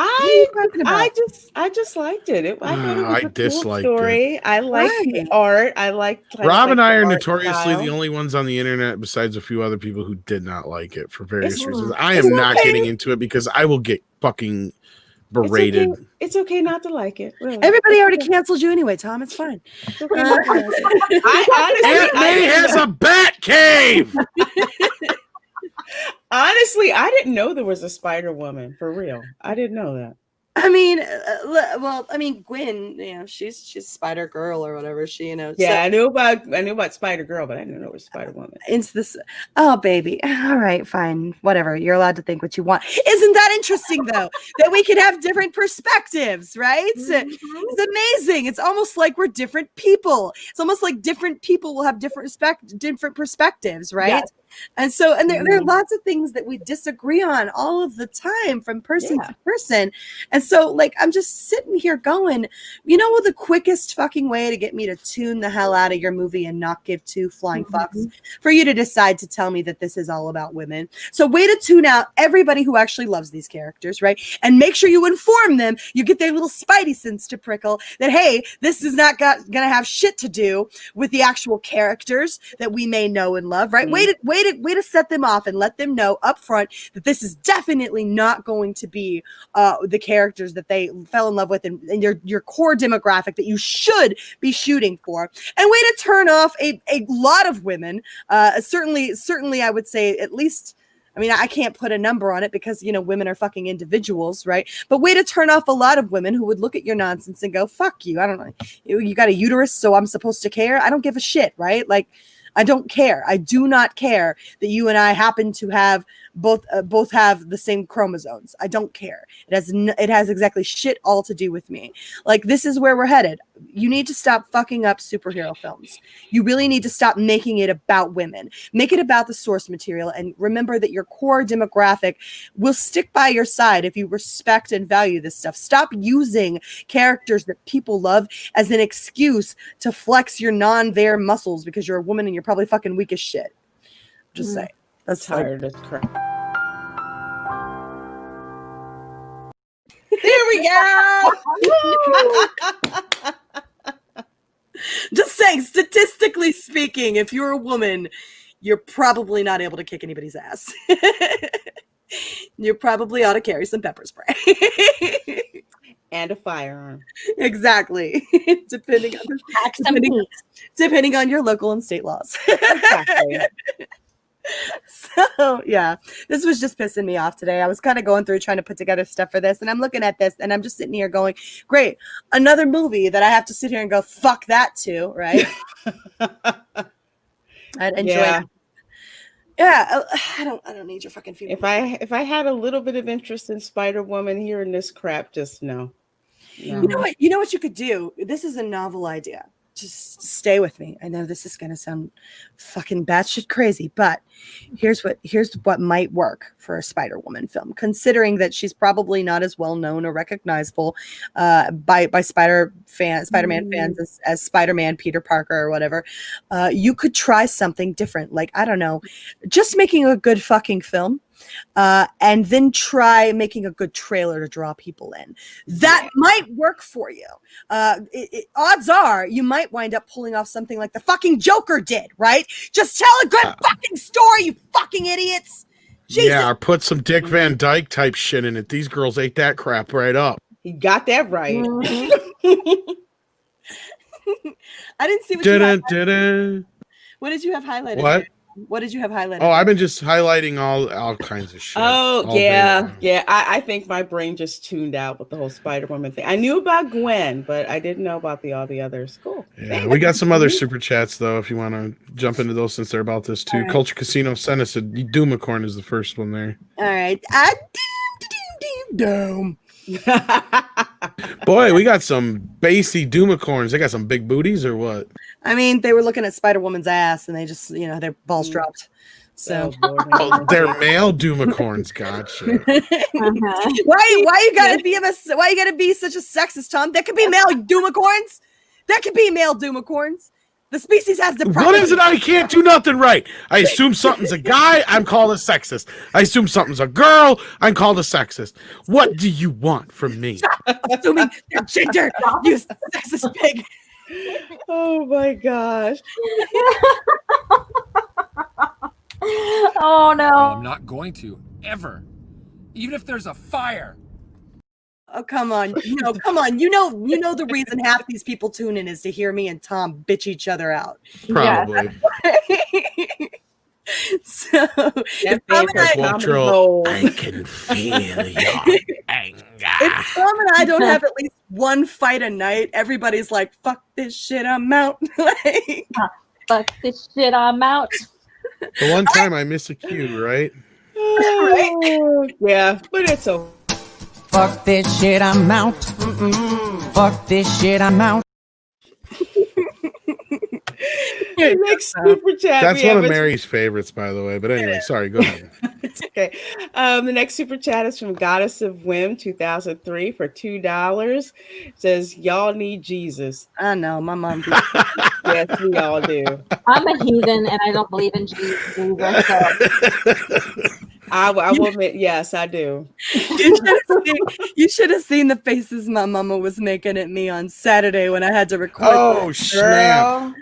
I just liked it. I thought it was a cool disliked story. I liked the art. I liked Rob and I are the art notoriously style. the only ones on the internet besides a few other people who did not like it for various It's- reasons. I am not getting into it because I will get fucking berated. It's okay not to like it. Really. Everybody already canceled you anyway, Tom. It's fine. It's okay not to like it. Aunt May has a bat cave. Honestly, I didn't know there was a Spider Woman for real. I didn't know that. I mean, Gwen, you know, she's Spider Girl or whatever she, you know. Yeah, so, I knew about Spider Girl, but I didn't know it was Spider Woman. into this. Oh, baby. All right, fine, whatever. You're allowed to think what you want. Isn't that interesting though? That we can have different perspectives, right? It's amazing. It's almost like we're different people. It's almost like different people will have different perspectives, right? Yes. And so, and there are lots of things that we disagree on all of the time from person to person. And so, like, I'm just sitting here going, you know what, the quickest fucking way to get me to tune the hell out of your movie and not give two flying fucks for you to decide to tell me that this is all about women. So way to tune out everybody who actually loves these characters, right? And make sure you inform them, you get their little spidey sense to prickle that, hey, this is not gonna have shit to do with the actual characters that we may know and love, right? Way to set them off and let them know up front that this is definitely not going to be the characters that they fell in love with and your core demographic that you should be shooting for. And way to turn off a lot of women. Certainly I would say at least, I mean, I can't put a number on it because, you know, women are fucking individuals, right? But way to turn off a lot of women who would look at your nonsense and go, fuck you. I don't know. You got a uterus, so I'm supposed to care. I don't give a shit, right? Like, I don't care. I do not care that you and I happen to have both have the same chromosomes. I don't care. It has exactly shit all to do with me. Like, this is where we're headed. You need to stop fucking up superhero films. You really need to stop making it about women. Make it about the source material, and remember that your core demographic will stick by your side if you respect and value this stuff. Stop using characters that people love as an excuse to flex your non-there muscles because you're a woman and you're probably fucking weak as shit. Just say. That's tired as crap. There we go. Just saying, statistically speaking, if you're a woman, you're probably not able to kick anybody's ass. You probably ought to carry some pepper spray. And a firearm. Exactly. depending on your local and state laws. Exactly. So yeah, this was just pissing me off today. I was kind of going through trying to put together stuff for this, and I'm looking at this, and I'm just sitting here going, "Great, another movie that I have to sit here and go fuck that too," right? I'd enjoy. Yeah. Yeah, I don't need your fucking feedback. If I had a little bit of interest in Spider-Woman, hearing this crap, just no. You know what? You know what you could do? This is a novel idea. Just stay with me. I know this is gonna sound fucking batshit crazy, but here's what might work for a Spider-Woman film, considering that she's probably not as well known or recognizable by Spider-Man fans as Spider-Man Peter Parker or whatever. You could try something different, like I don't know, just making a good fucking film. And then try making a good trailer to draw people in. That might work for you. Odds are you might wind up pulling off something like the fucking Joker did, right? Just tell a good fucking story, you fucking idiots. Jesus. Yeah, or put some Dick Van Dyke type shit in it. These girls ate that crap right up. He got that right. I didn't see what you had. What did you have highlighted? What? What did you have highlighted? Oh, I've been just highlighting all kinds of shit. Oh, yeah. Yeah. I think my brain just tuned out with the whole Spider-Woman thing. I knew about Gwen, but I didn't know about all the others. Cool. Yeah, we got some other super chats, though, if you want to jump into those since they're about this, too. Right. Culture Casino sent us a Doomicorn is the first one there. All right. Doom. Boy, we got some bassy Doomicorns. They got some big booties or what? I mean, they were looking at Spider-Woman's ass and they just, their balls dropped. So they're male Doomicorns. Gotcha. Why you gotta be such a sexist, Tom? There could be male Doomicorns. There could be male Doomicorns. The species has the What is it? I can't do nothing right. I assume something's a guy, I'm called a sexist. I assume something's a girl, I'm called a sexist. What do you want from me? Assuming their gender, you sexist pig. Oh my gosh. Oh no. I'm not going to, ever. Even if there's a fire. Oh, come on. Come on. You know the reason half these people tune in is to hear me and Tom bitch each other out. Probably. So if Tom and I can feel your anger. If Tom and I don't have at least one fight a night, everybody's like, fuck this shit, I'm out. Fuck this shit, I'm out. The one time I miss a cue, right? Right? Yeah, but it's okay. Fuck this shit, I'm out. Fuck this shit, I'm out. Next super chat. That's one of Mary's favorites, by the way. But anyway, sorry, go ahead. It's okay. The next super chat is from Goddess of Whim 2003 for $2. It says, y'all need Jesus. I know, my mom. Yes, we all do. I'm a heathen and I don't believe in Jesus. I will admit, yes, I do. You should have seen the faces my mama was making at me on Saturday when I had to record. Oh, snap.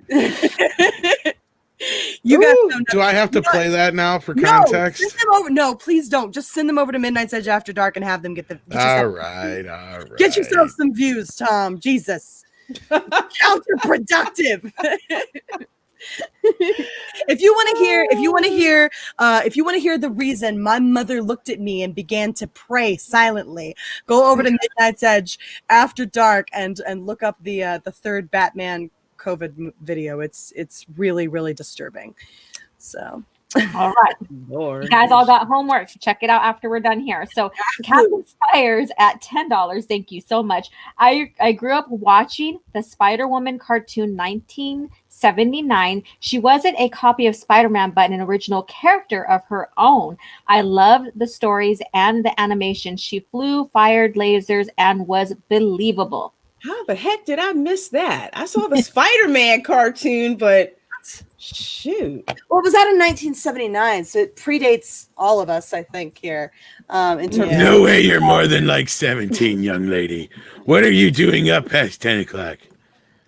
Do I have to play that now for context? Send them over. No, please don't. Just send them over to Midnight's Edge After Dark and have them get all right. Get yourself some views, Tom. Jesus. Counterproductive. If you want to hear the reason my mother looked at me and began to pray silently, go over to Midnight's Edge After Dark and look up the third Batman COVID video. It's really, really disturbing. So all right. Lord. You guys all got homework. Check it out after we're done here. So Captain Spires at $10. Thank you so much. I grew up watching the Spider-Woman cartoon 1979. She wasn't a copy of Spider-Man, but an original character of her own. I loved the stories and the animation. She flew, fired lasers, and was believable. How the heck did I miss that? I saw the Spider-Man cartoon, but shoot. Well, it was out in 1979, so it predates all of us, I think, here. In terms No way you're more than like 17, young lady. What are you doing up past 10 o'clock?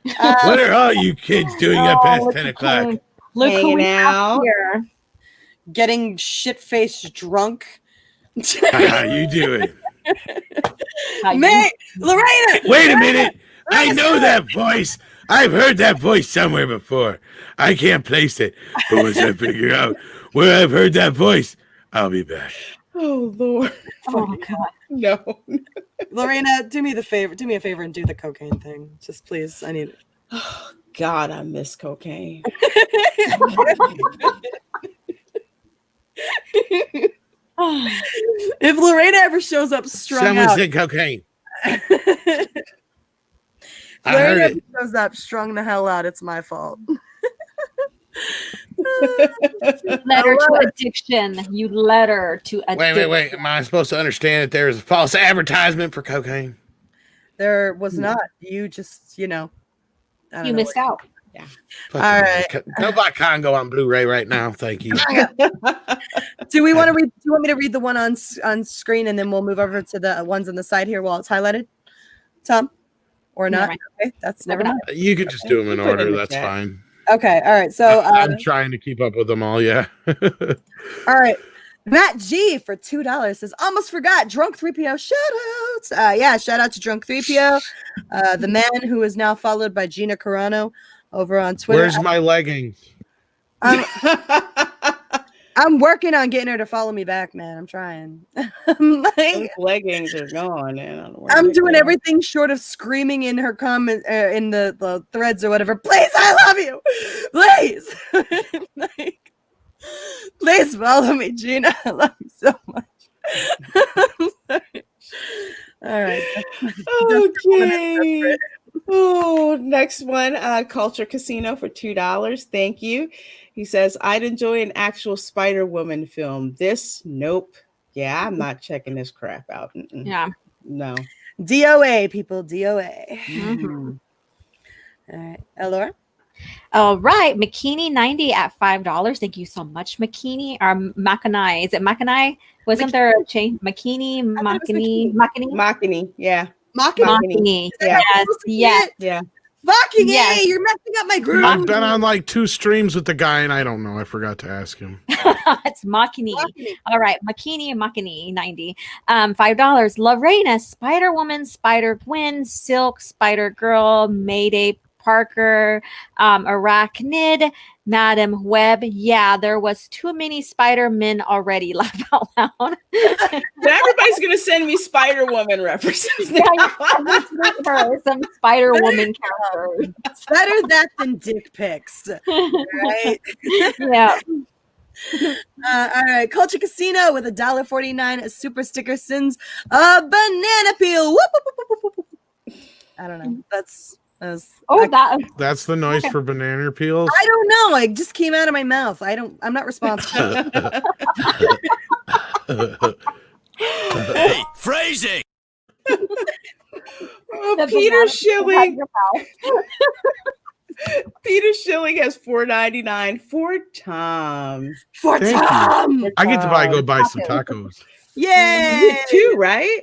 What are all you kids doing up past 10 o'clock? Look who we have here. Getting shit-faced drunk. You do it. May Lorena. Wait a minute. I know that voice. I've heard that voice somewhere before. I can't place it. But once I figure out where I've heard that voice, I'll be back. Oh Lord. Oh God. No. Lorena, do me a favor and do the cocaine thing. Just please. I need it. Oh God, I miss cocaine. If Lorena ever shows up strung Someone out, said cocaine. I Lorena heard ever it. shows up strung the hell out, it's my fault. Led her to addiction. You led her to addiction. Wait. Am I supposed to understand that there's a false advertisement for cocaine? There was not. You just, I don't You know missed out. Yeah. Fucking All right. Go buy Congo on Blu-ray right now. Thank you. Do we want to read? Do you want me to read the one on screen, and then we'll move over to the ones on the side here while it's highlighted, Tom, or not? Never Okay, that's never mind. You could just do them in Put it order. in the That's chat. fine. Okay, all right. So, I'm trying to keep up with them all. Yeah. all right. Matt G for $2 says, almost forgot, Drunk 3PO shout outs. Yeah, shout out to Drunk 3PO, the man who is now followed by Gina Carano over on Twitter. Where's my leggings? I'm working on getting her to follow me back, man. I'm trying. I'm Those like, leggings are gone. And I don't know where I'm they doing go. everything short of screaming in her comment in the threads or whatever. Please, I love you. Please. Like, please follow me, Gina. I love you so much. All right. Okay. Oh, next one, Culture Casino for $2. Thank you. He says, I'd enjoy an actual Spider-Woman film. This, nope. Yeah, I'm not checking this crap out. Mm-mm. Yeah. No. DOA, people. DOA. Mhm. All right. Elora? All right. McKinney 90 at $5. Thank you so much, McKinney. Or Mackinac. Is it Mackinac? Wasn't there a change? McKinney, Mackinac. Machini, yeah. Mackinac. Yeah. Yes. Yeah. Fucking Yes. A, you're messing up my groove. I've been on like 2 streams with the guy, and I don't know. I forgot to ask him. It's Mackinac. All right. Mackinac 90. $5. Lorena, Spider-Woman, Spider-Gwen, Silk, Spider-Girl, Mayday, Parker, Arachnid, Madam Web. Yeah, there was too many Spider-Men already. Laugh out loud. Everybody's going to send me Spider-Woman references now. Some Spider-Woman characters. Better that than dick pics. Right? Yeah. All right. Culture Casino with $1.49. A super sticker sends a banana peel. Whoop, whoop, whoop, whoop, whoop, whoop. I don't know. That's That's the noise for banana peels. I don't know. It just came out of my mouth. I'm not responsible. Hey, phrasing. Oh, Peter Schilling. Peter Schilling has $4.99 for Tom. For Thank Tom. you. I get to go buy some tacos. You Yay. get 2, right?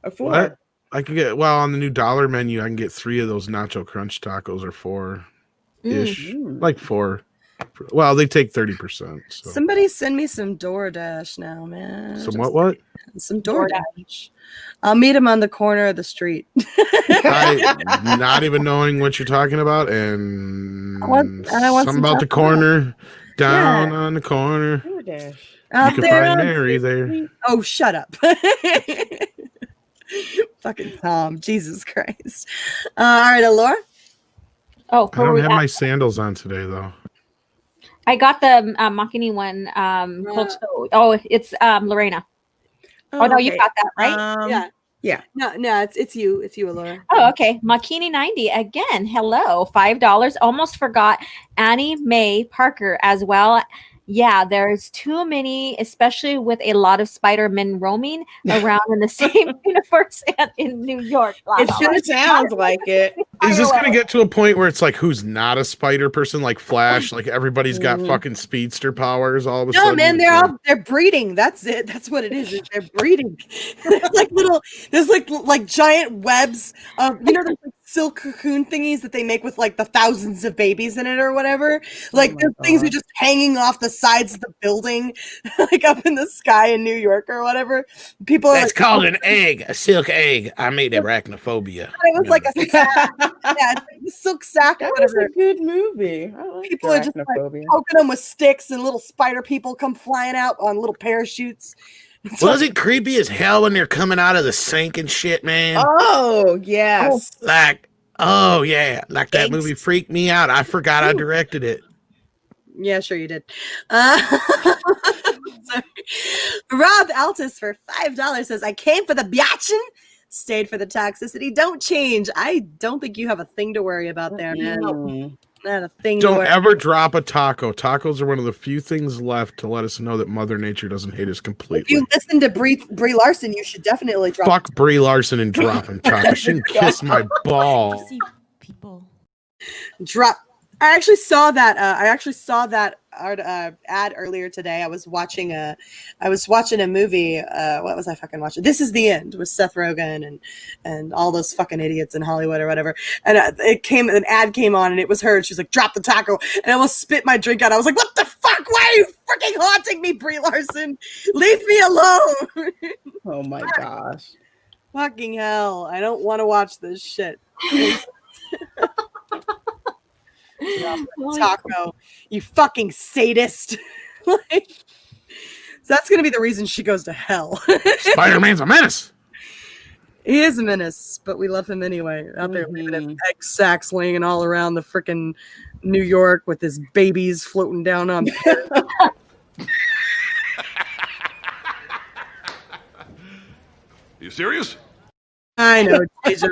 Or 4? What? I can get on the new dollar menu. I can get 3 of those nacho crunch tacos, or 4 ish, like 4. Well, they take 30%. So. Somebody send me some DoorDash now, man. Some what? Some DoorDash. I'll meet him on the corner of the street. I not even knowing what you're talking about, and I want something some about the tacos. corner down on the corner. DoorDash. Out You can there find on Mary the there. street. Oh, shut up. Fucking Tom. Jesus Christ. All right, Alora. Oh, I don't have my sandals on today, though. I got the Mackinac one. Oh, it's Lorena. Oh, no, you got that, right? Yeah. No, it's you. It's you, Alora. Oh, okay. Makini 90 again. Hello. $5. Almost forgot Annie Mae Parker as well. Yeah, there's too many, especially with a lot of Spider-Men roaming around in the same universe and in New York. It sure sounds like it. Is this going to get to a point where it's like, who's not a spider person, like Flash? Like everybody's got fucking speedster powers all of a sudden? No, man, they're breeding. That's it. That's what it is. They're breeding. There's like giant webs of, there's like silk cocoon thingies that they make with like the thousands of babies in it or whatever. Like the things are just hanging off the sides of the building, like up in the sky in New York or whatever. People are That's like, called an egg, a silk egg. I made arachnophobia. it was like a sack. Yeah, it's like the silk sack or That was whatever. a good movie. I like People are just like poking them with sticks, and little spider people come flying out on little parachutes. Was it creepy as hell when they're coming out of the sink and shit, man? Oh, yes. Like that movie freaked me out. I forgot I directed it. Yeah, sure you did. Sorry. Rob Altus for $5 says, I came for the biatchin, stayed for the toxicity. Don't change. I don't think you have a thing to worry about there, man. Not a thing. Don't ever drop a taco. Tacos are one of the few things left to let us know that Mother Nature doesn't hate us completely. If you listen to Brie Larson, you should definitely drop. Fuck Brie Larson and dropping tacos. She can kiss my ball. People drop. I actually saw that. Ad earlier today. I was watching a movie. What was I fucking watching? This Is the End with Seth Rogen and all those fucking idiots in Hollywood or whatever. And an ad came on, and it was her. And she was like, "Drop the taco," and I almost spit my drink out. I was like, "What the fuck? Why are you freaking haunting me, Brie Larson? Leave me alone!" Oh my gosh! Fucking hell! I don't want to watch this shit. Taco, you fucking sadist. Like, so that's gonna be the reason she goes to hell. Spider-Man's a menace. He is a menace, but we love him anyway. Out there leaving him egg sacks laying all around the freaking New York with his babies floating down on. You serious? I know, Deja.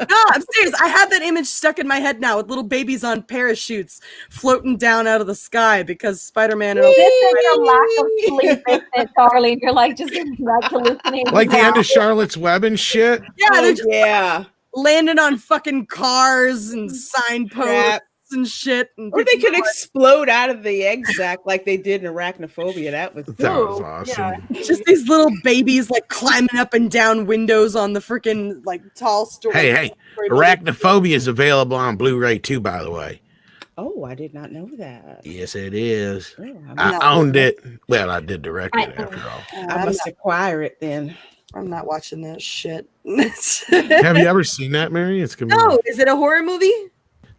No, I'm serious. I have that image stuck in my head now with little babies on parachutes floating down out of the sky because Spider-Man. This is a lack of sleep, isn't it, darling? You're like just hallucinating. Like the end of Charlotte's Web and shit. Yeah, they're just landing on fucking cars and signposts and shit. And or they could explode out of the egg sac like they did in Arachnophobia. That was awesome. Yeah. Just these little babies like climbing up and down windows on the freaking like tall store. Hey, Arachnophobia is available on Blu-ray too, by the way. Oh, I did not know that. Yes, it is. Oh, I owned it. Well, I did direct it after all. I must acquire it then. I'm not watching that shit. Have you ever seen that, Mary? It's good. No, is it a horror movie?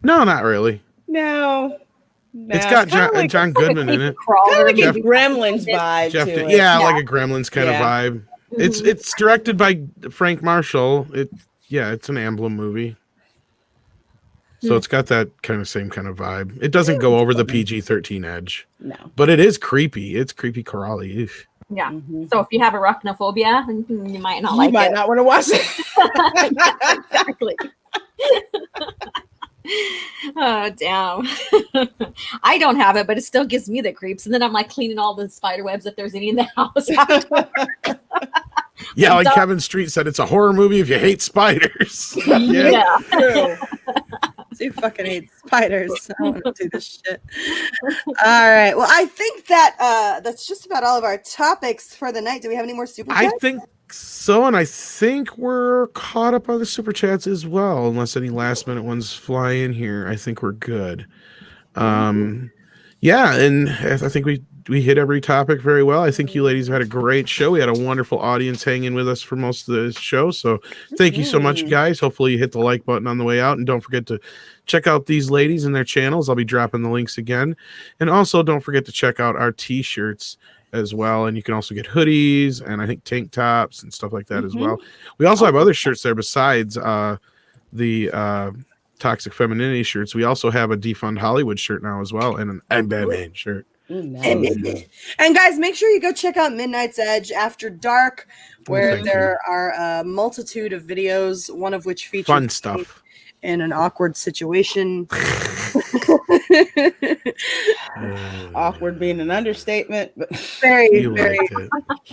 No, not really. No. It's got John Goodman in it. Kind of like a Gremlins vibe to it. Yeah, like a Gremlins kind of vibe. It's directed by Frank Marshall. It's an Amblin movie. So it's got that same kind of vibe. It doesn't go over the PG-13 edge. No. But it is creepy. It's creepy crawly. Yeah. So if you have arachnophobia, you might not like it. You might not want to watch it. Exactly. Oh, damn. I don't have it, but it still gives me the creeps. And then I'm like cleaning all the spider webs if there's any in the house. Yeah, like Kevin Street said, it's a horror movie if you hate spiders. Yeah. You fucking hate spiders. I don't want to do this shit. All right. Well, I think that that's just about all of our topics for the night. Do we have any more super chats? I think so, and I think we're caught up on the super chats as well, unless any last minute ones fly in here. I think we're good. Yeah, and I think we hit every topic very well. I think you ladies had a great show. We had a wonderful audience hanging with us for most of the show. So thank you so much, guys. Hopefully you hit the like button on the way out. And don't forget to check out these ladies and their channels. I'll be dropping the links again. And also don't forget to check out our t-shirts as well. And you can also get hoodies and I think tank tops and stuff like that as well. We also have other shirts there besides the Toxic Femininity shirts. We also have a Defund Hollywood shirt now as well, and an I'm Batman shirt. And guys, make sure you go check out Midnight's Edge After Dark, where there are a multitude of videos, one of which features fun stuff in an awkward situation. Awkward being an understatement, but very.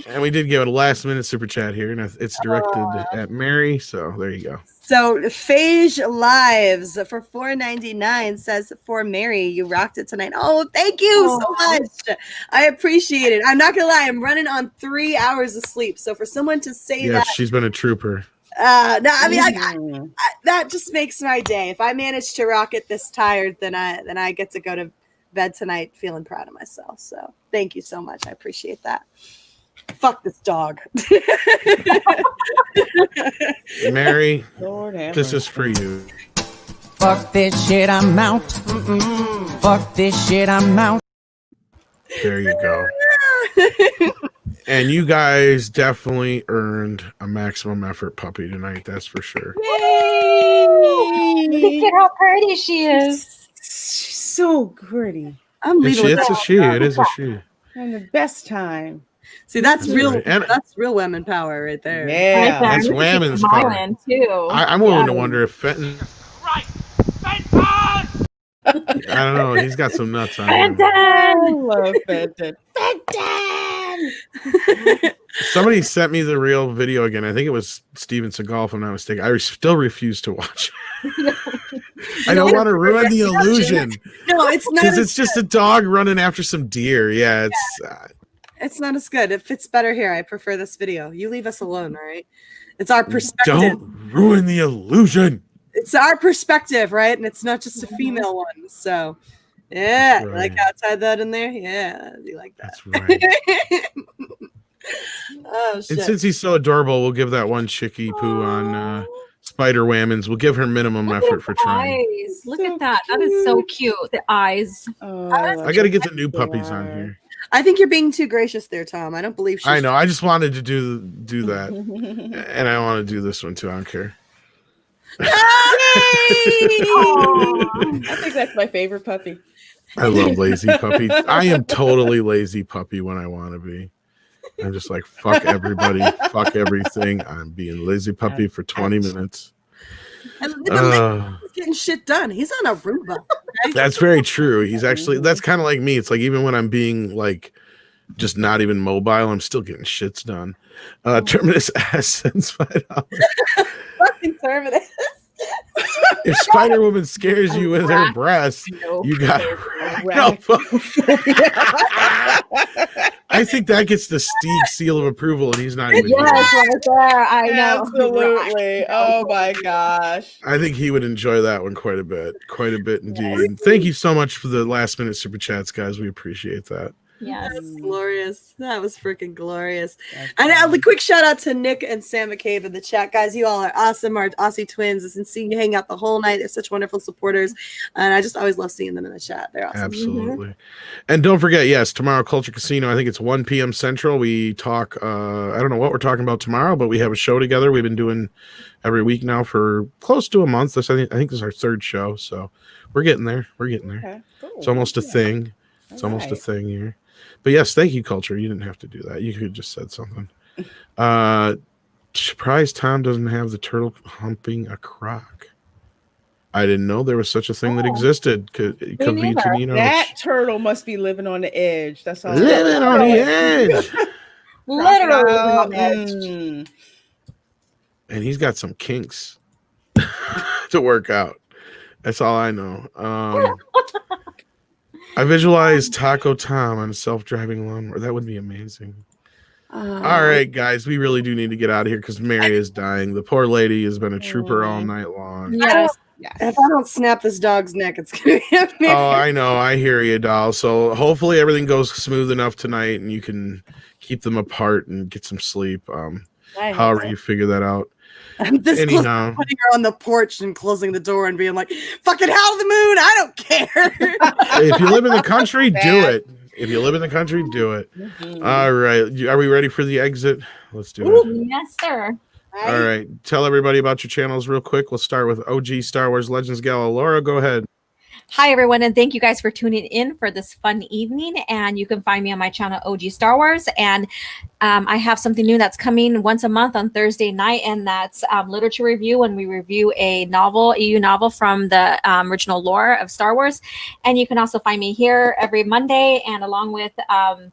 And we did give it a last minute super chat here, and it's directed at Mary. So there you go. So Phage Lives for $4.99 says, for Mary, you rocked it tonight. Oh, thank you so much. I appreciate it. I'm not gonna lie, I'm running on 3 hours of sleep. So for someone to say that, she's been a trooper. No, I mean, that just makes my day. If I manage to rock it this tired, then I get to go to bed tonight feeling proud of myself. So thank you so much. I appreciate that. Fuck this dog. Mary, Lord have this mercy. is for you. Fuck this shit, I'm out. Fuck this shit, I'm out. There you go. And you guys definitely earned a maximum effort puppy tonight. That's for sure. Look at how pretty she is. She's so pretty. I'm leaving with It's a that. she. It is a she. And the best time. See, that's real. right. And- That's real women power right there. Yeah. Right That's there. women's She's power. smiling, too. I'm willing to wonder if Fenton. I don't know. He's got some nuts on him. I love Fenton. Somebody sent me the real video again. I think it was Steven Seagal, if I'm not mistaken. I still refuse to watch it. I don't want to ruin the illusion. No, it's not. Because it's just a dog running after some deer. Yeah, It's not as good. It fits better here. I prefer this video. You leave us alone, all right? It's our perspective. don't ruin the illusion. It's our perspective, right? And it's not just a female one. So, yeah, That's like right. how I tied that in there. Yeah, you like that. That's right. Oh shit! And since he's so adorable, we'll give that one chickie poo on Spider Whammons. We'll give her minimum effort for trying. Eyes. Look at that. That is so cute. The eyes. I got to get the new puppies on here. I think you're being too gracious there, Tom. I don't believe she's. I know. I just wanted to do that, and I want to do this one too. I don't care. I think that's my favorite puppy. I love lazy puppies. I am totally lazy puppy when I want to be. I'm just like, fuck everybody, fuck everything. I'm being lazy puppy for 20 minutes. And he's getting shit done. He's on Aruba. Okay? That's very true. He's actually, that's kind of like me. It's like, even when I'm being like, just not even mobile, I'm still getting shits done. Terminus Essence $5. Fucking Terminus. If Spider Woman scares you with her breasts, you got I think that gets the Steve seal of approval, and he's not even. Yes, right there. I know. Absolutely. Oh my gosh. I think he would enjoy that one quite a bit indeed. Thank you so much for the last minute super chats, guys. We appreciate that. Yes. That was glorious. That was freaking glorious. And a quick shout out to Nick and Sam McCabe in the chat. Guys, you all are awesome. Our Aussie twins. It's been seeing you hang out the whole night. They're such wonderful supporters. And I just always love seeing them in the chat. They're awesome. Absolutely. And don't forget, yes, tomorrow, Culture Casino. I think it's 1 p.m. Central. We talk, I don't know what we're talking about tomorrow, but we have a show together. We've been doing every week now for close to a month. I think this is our third show. So we're getting there. Okay, cool. It's almost a thing. It's almost a thing here. But yes, thank you, Culture. You didn't have to do that. You could have just said something. Surprised Tom doesn't have the turtle humping a croc. I didn't know there was such a thing that existed. That turtle must be living on the edge. That's all. Living on the edge. Literally on the edge. And he's got some kinks to work out. That's all I know. I visualize Taco Tom on a self-driving lawnmower. That would be amazing. All right, guys, we really do need to get out of here because Mary is dying. The poor lady has been a trooper all night long. Yes. If I don't snap this dog's neck, it's gonna be amazing. Oh, I know. I hear you, doll. So hopefully everything goes smooth enough tonight and you can keep them apart and get some sleep. However you figure that out. I'm this close Anyhow. to putting her on the porch and closing the door and being like, fucking hell of the moon, I don't care. If you live in the country, do it. If you live in the country, do it. All right. Are we ready for the exit? Let's do it. Yes, sir. All right. Tell everybody about your channels real quick. We'll start with OG Star Wars Legends Gala. Laura, go ahead. Hi, everyone, and thank you guys for tuning in for this fun evening. And you can find me on my channel, OG Star Wars. And I have something new that's coming once a month on Thursday night, and that's literature review, when we review a novel, EU novel from the original lore of Star Wars. And you can also find me here every Monday, and along with on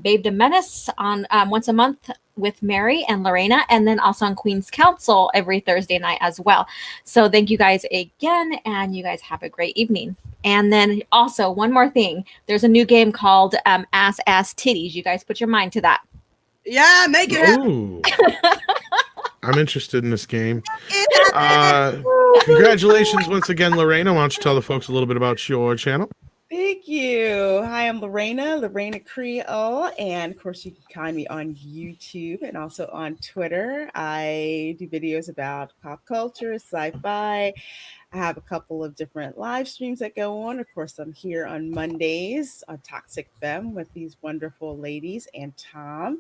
Fandom Menace on once a month with Mary and Lorena, and then also on Queen's Council every Thursday night as well. So thank you guys again, and you guys have a great evening. And then also one more thing, there's a new game called Ass Titties. You guys put your mind to that. Yeah, make it happen. I'm interested in this game. Congratulations once again, Lorena. Why don't you tell the folks a little bit about your channel? Thank you. Hi, I'm Lorena Creole, and of course you can find me on YouTube and also on Twitter. I do videos about pop culture, sci-fi. I have a couple of different live streams that go on. Of course, I'm here on Mondays on Toxic Femme with these wonderful ladies and Tom.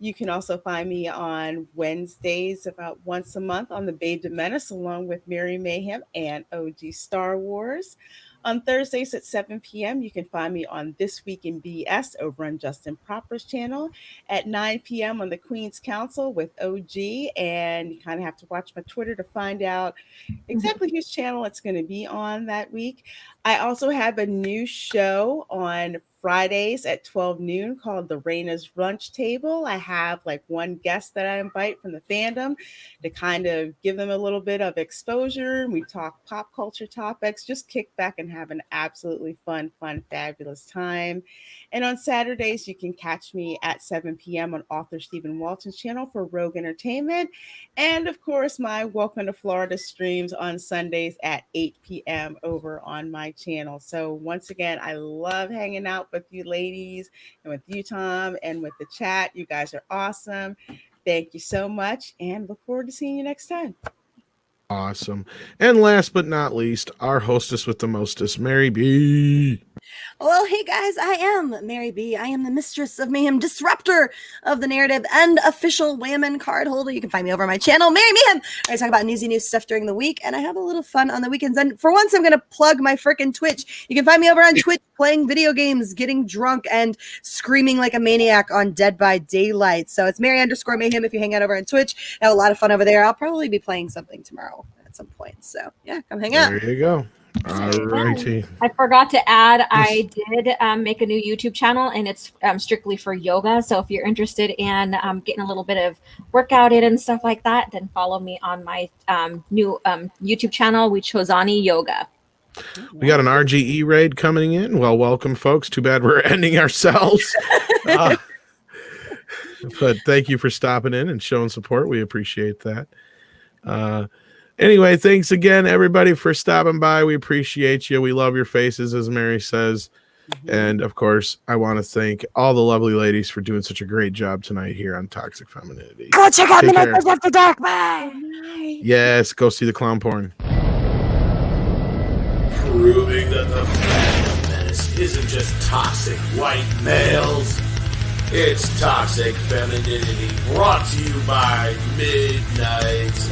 You can also find me on Wednesdays about once a month on the Fandom Menace along with Mary Mayhem and OG Star Wars. On Thursdays at 7 p.m., you can find me on This Week in BS over on Justin Proper's channel. At 9 p.m. on the Queen's Council with OG, and you kind of have to watch my Twitter to find out exactly whose channel it's going to be on that week. I also have a new show on Fridays at 12 noon called The Raina's Lunch Table. I have like one guest that I invite from the fandom to kind of give them a little bit of exposure. We talk pop culture topics, just kick back and have an absolutely fun, fabulous time. And on Saturdays, you can catch me at 7 p.m. on author Stephen Walton's channel for Rogue Entertainment. And of course, my Welcome to Florida streams on Sundays at 8 p.m. over on my channel. So once again, I love hanging out with you ladies and with you, Tom, and with the chat. You guys are awesome. Thank you so much, and look forward to seeing you next time. Awesome. And last but not least, our hostess with the mostest, Mary B. Well, hey guys, I am Mary B. I am the mistress of mayhem, disruptor of the narrative, and official Whammon card holder. You can find me over on my channel, Mary Mayhem. I talk about newsy news stuff during the week, and I have a little fun on the weekends. And for once, I'm going to plug my frickin' Twitch. You can find me over on Twitch playing video games, getting drunk, and screaming like a maniac on Dead by Daylight. So it's Mary_Mayhem if you hang out over on Twitch. I have a lot of fun over there. I'll probably be playing something tomorrow at some point. So yeah, come hang out. There you go. All righty. I forgot to add, I did make a new YouTube channel, and it's strictly for yoga. So if you're interested in getting a little bit of workout in and stuff like that, then follow me on my new YouTube channel, Wichozani Yoga. We got an RGE raid coming in. Well, welcome, folks. Too bad we're ending ourselves. But thank you for stopping in and showing support. We appreciate that. Anyway, thanks again, everybody, for stopping by. We appreciate you. We love your faces, as Mary says. And, of course, I want to thank all the lovely ladies for doing such a great job tonight here on Toxic Femininity. Go check out Midnight After Dark. Bye. Yes, go see the clown porn. Proving that the Fandom Menace isn't just toxic white males. It's toxic femininity, brought to you by Midnight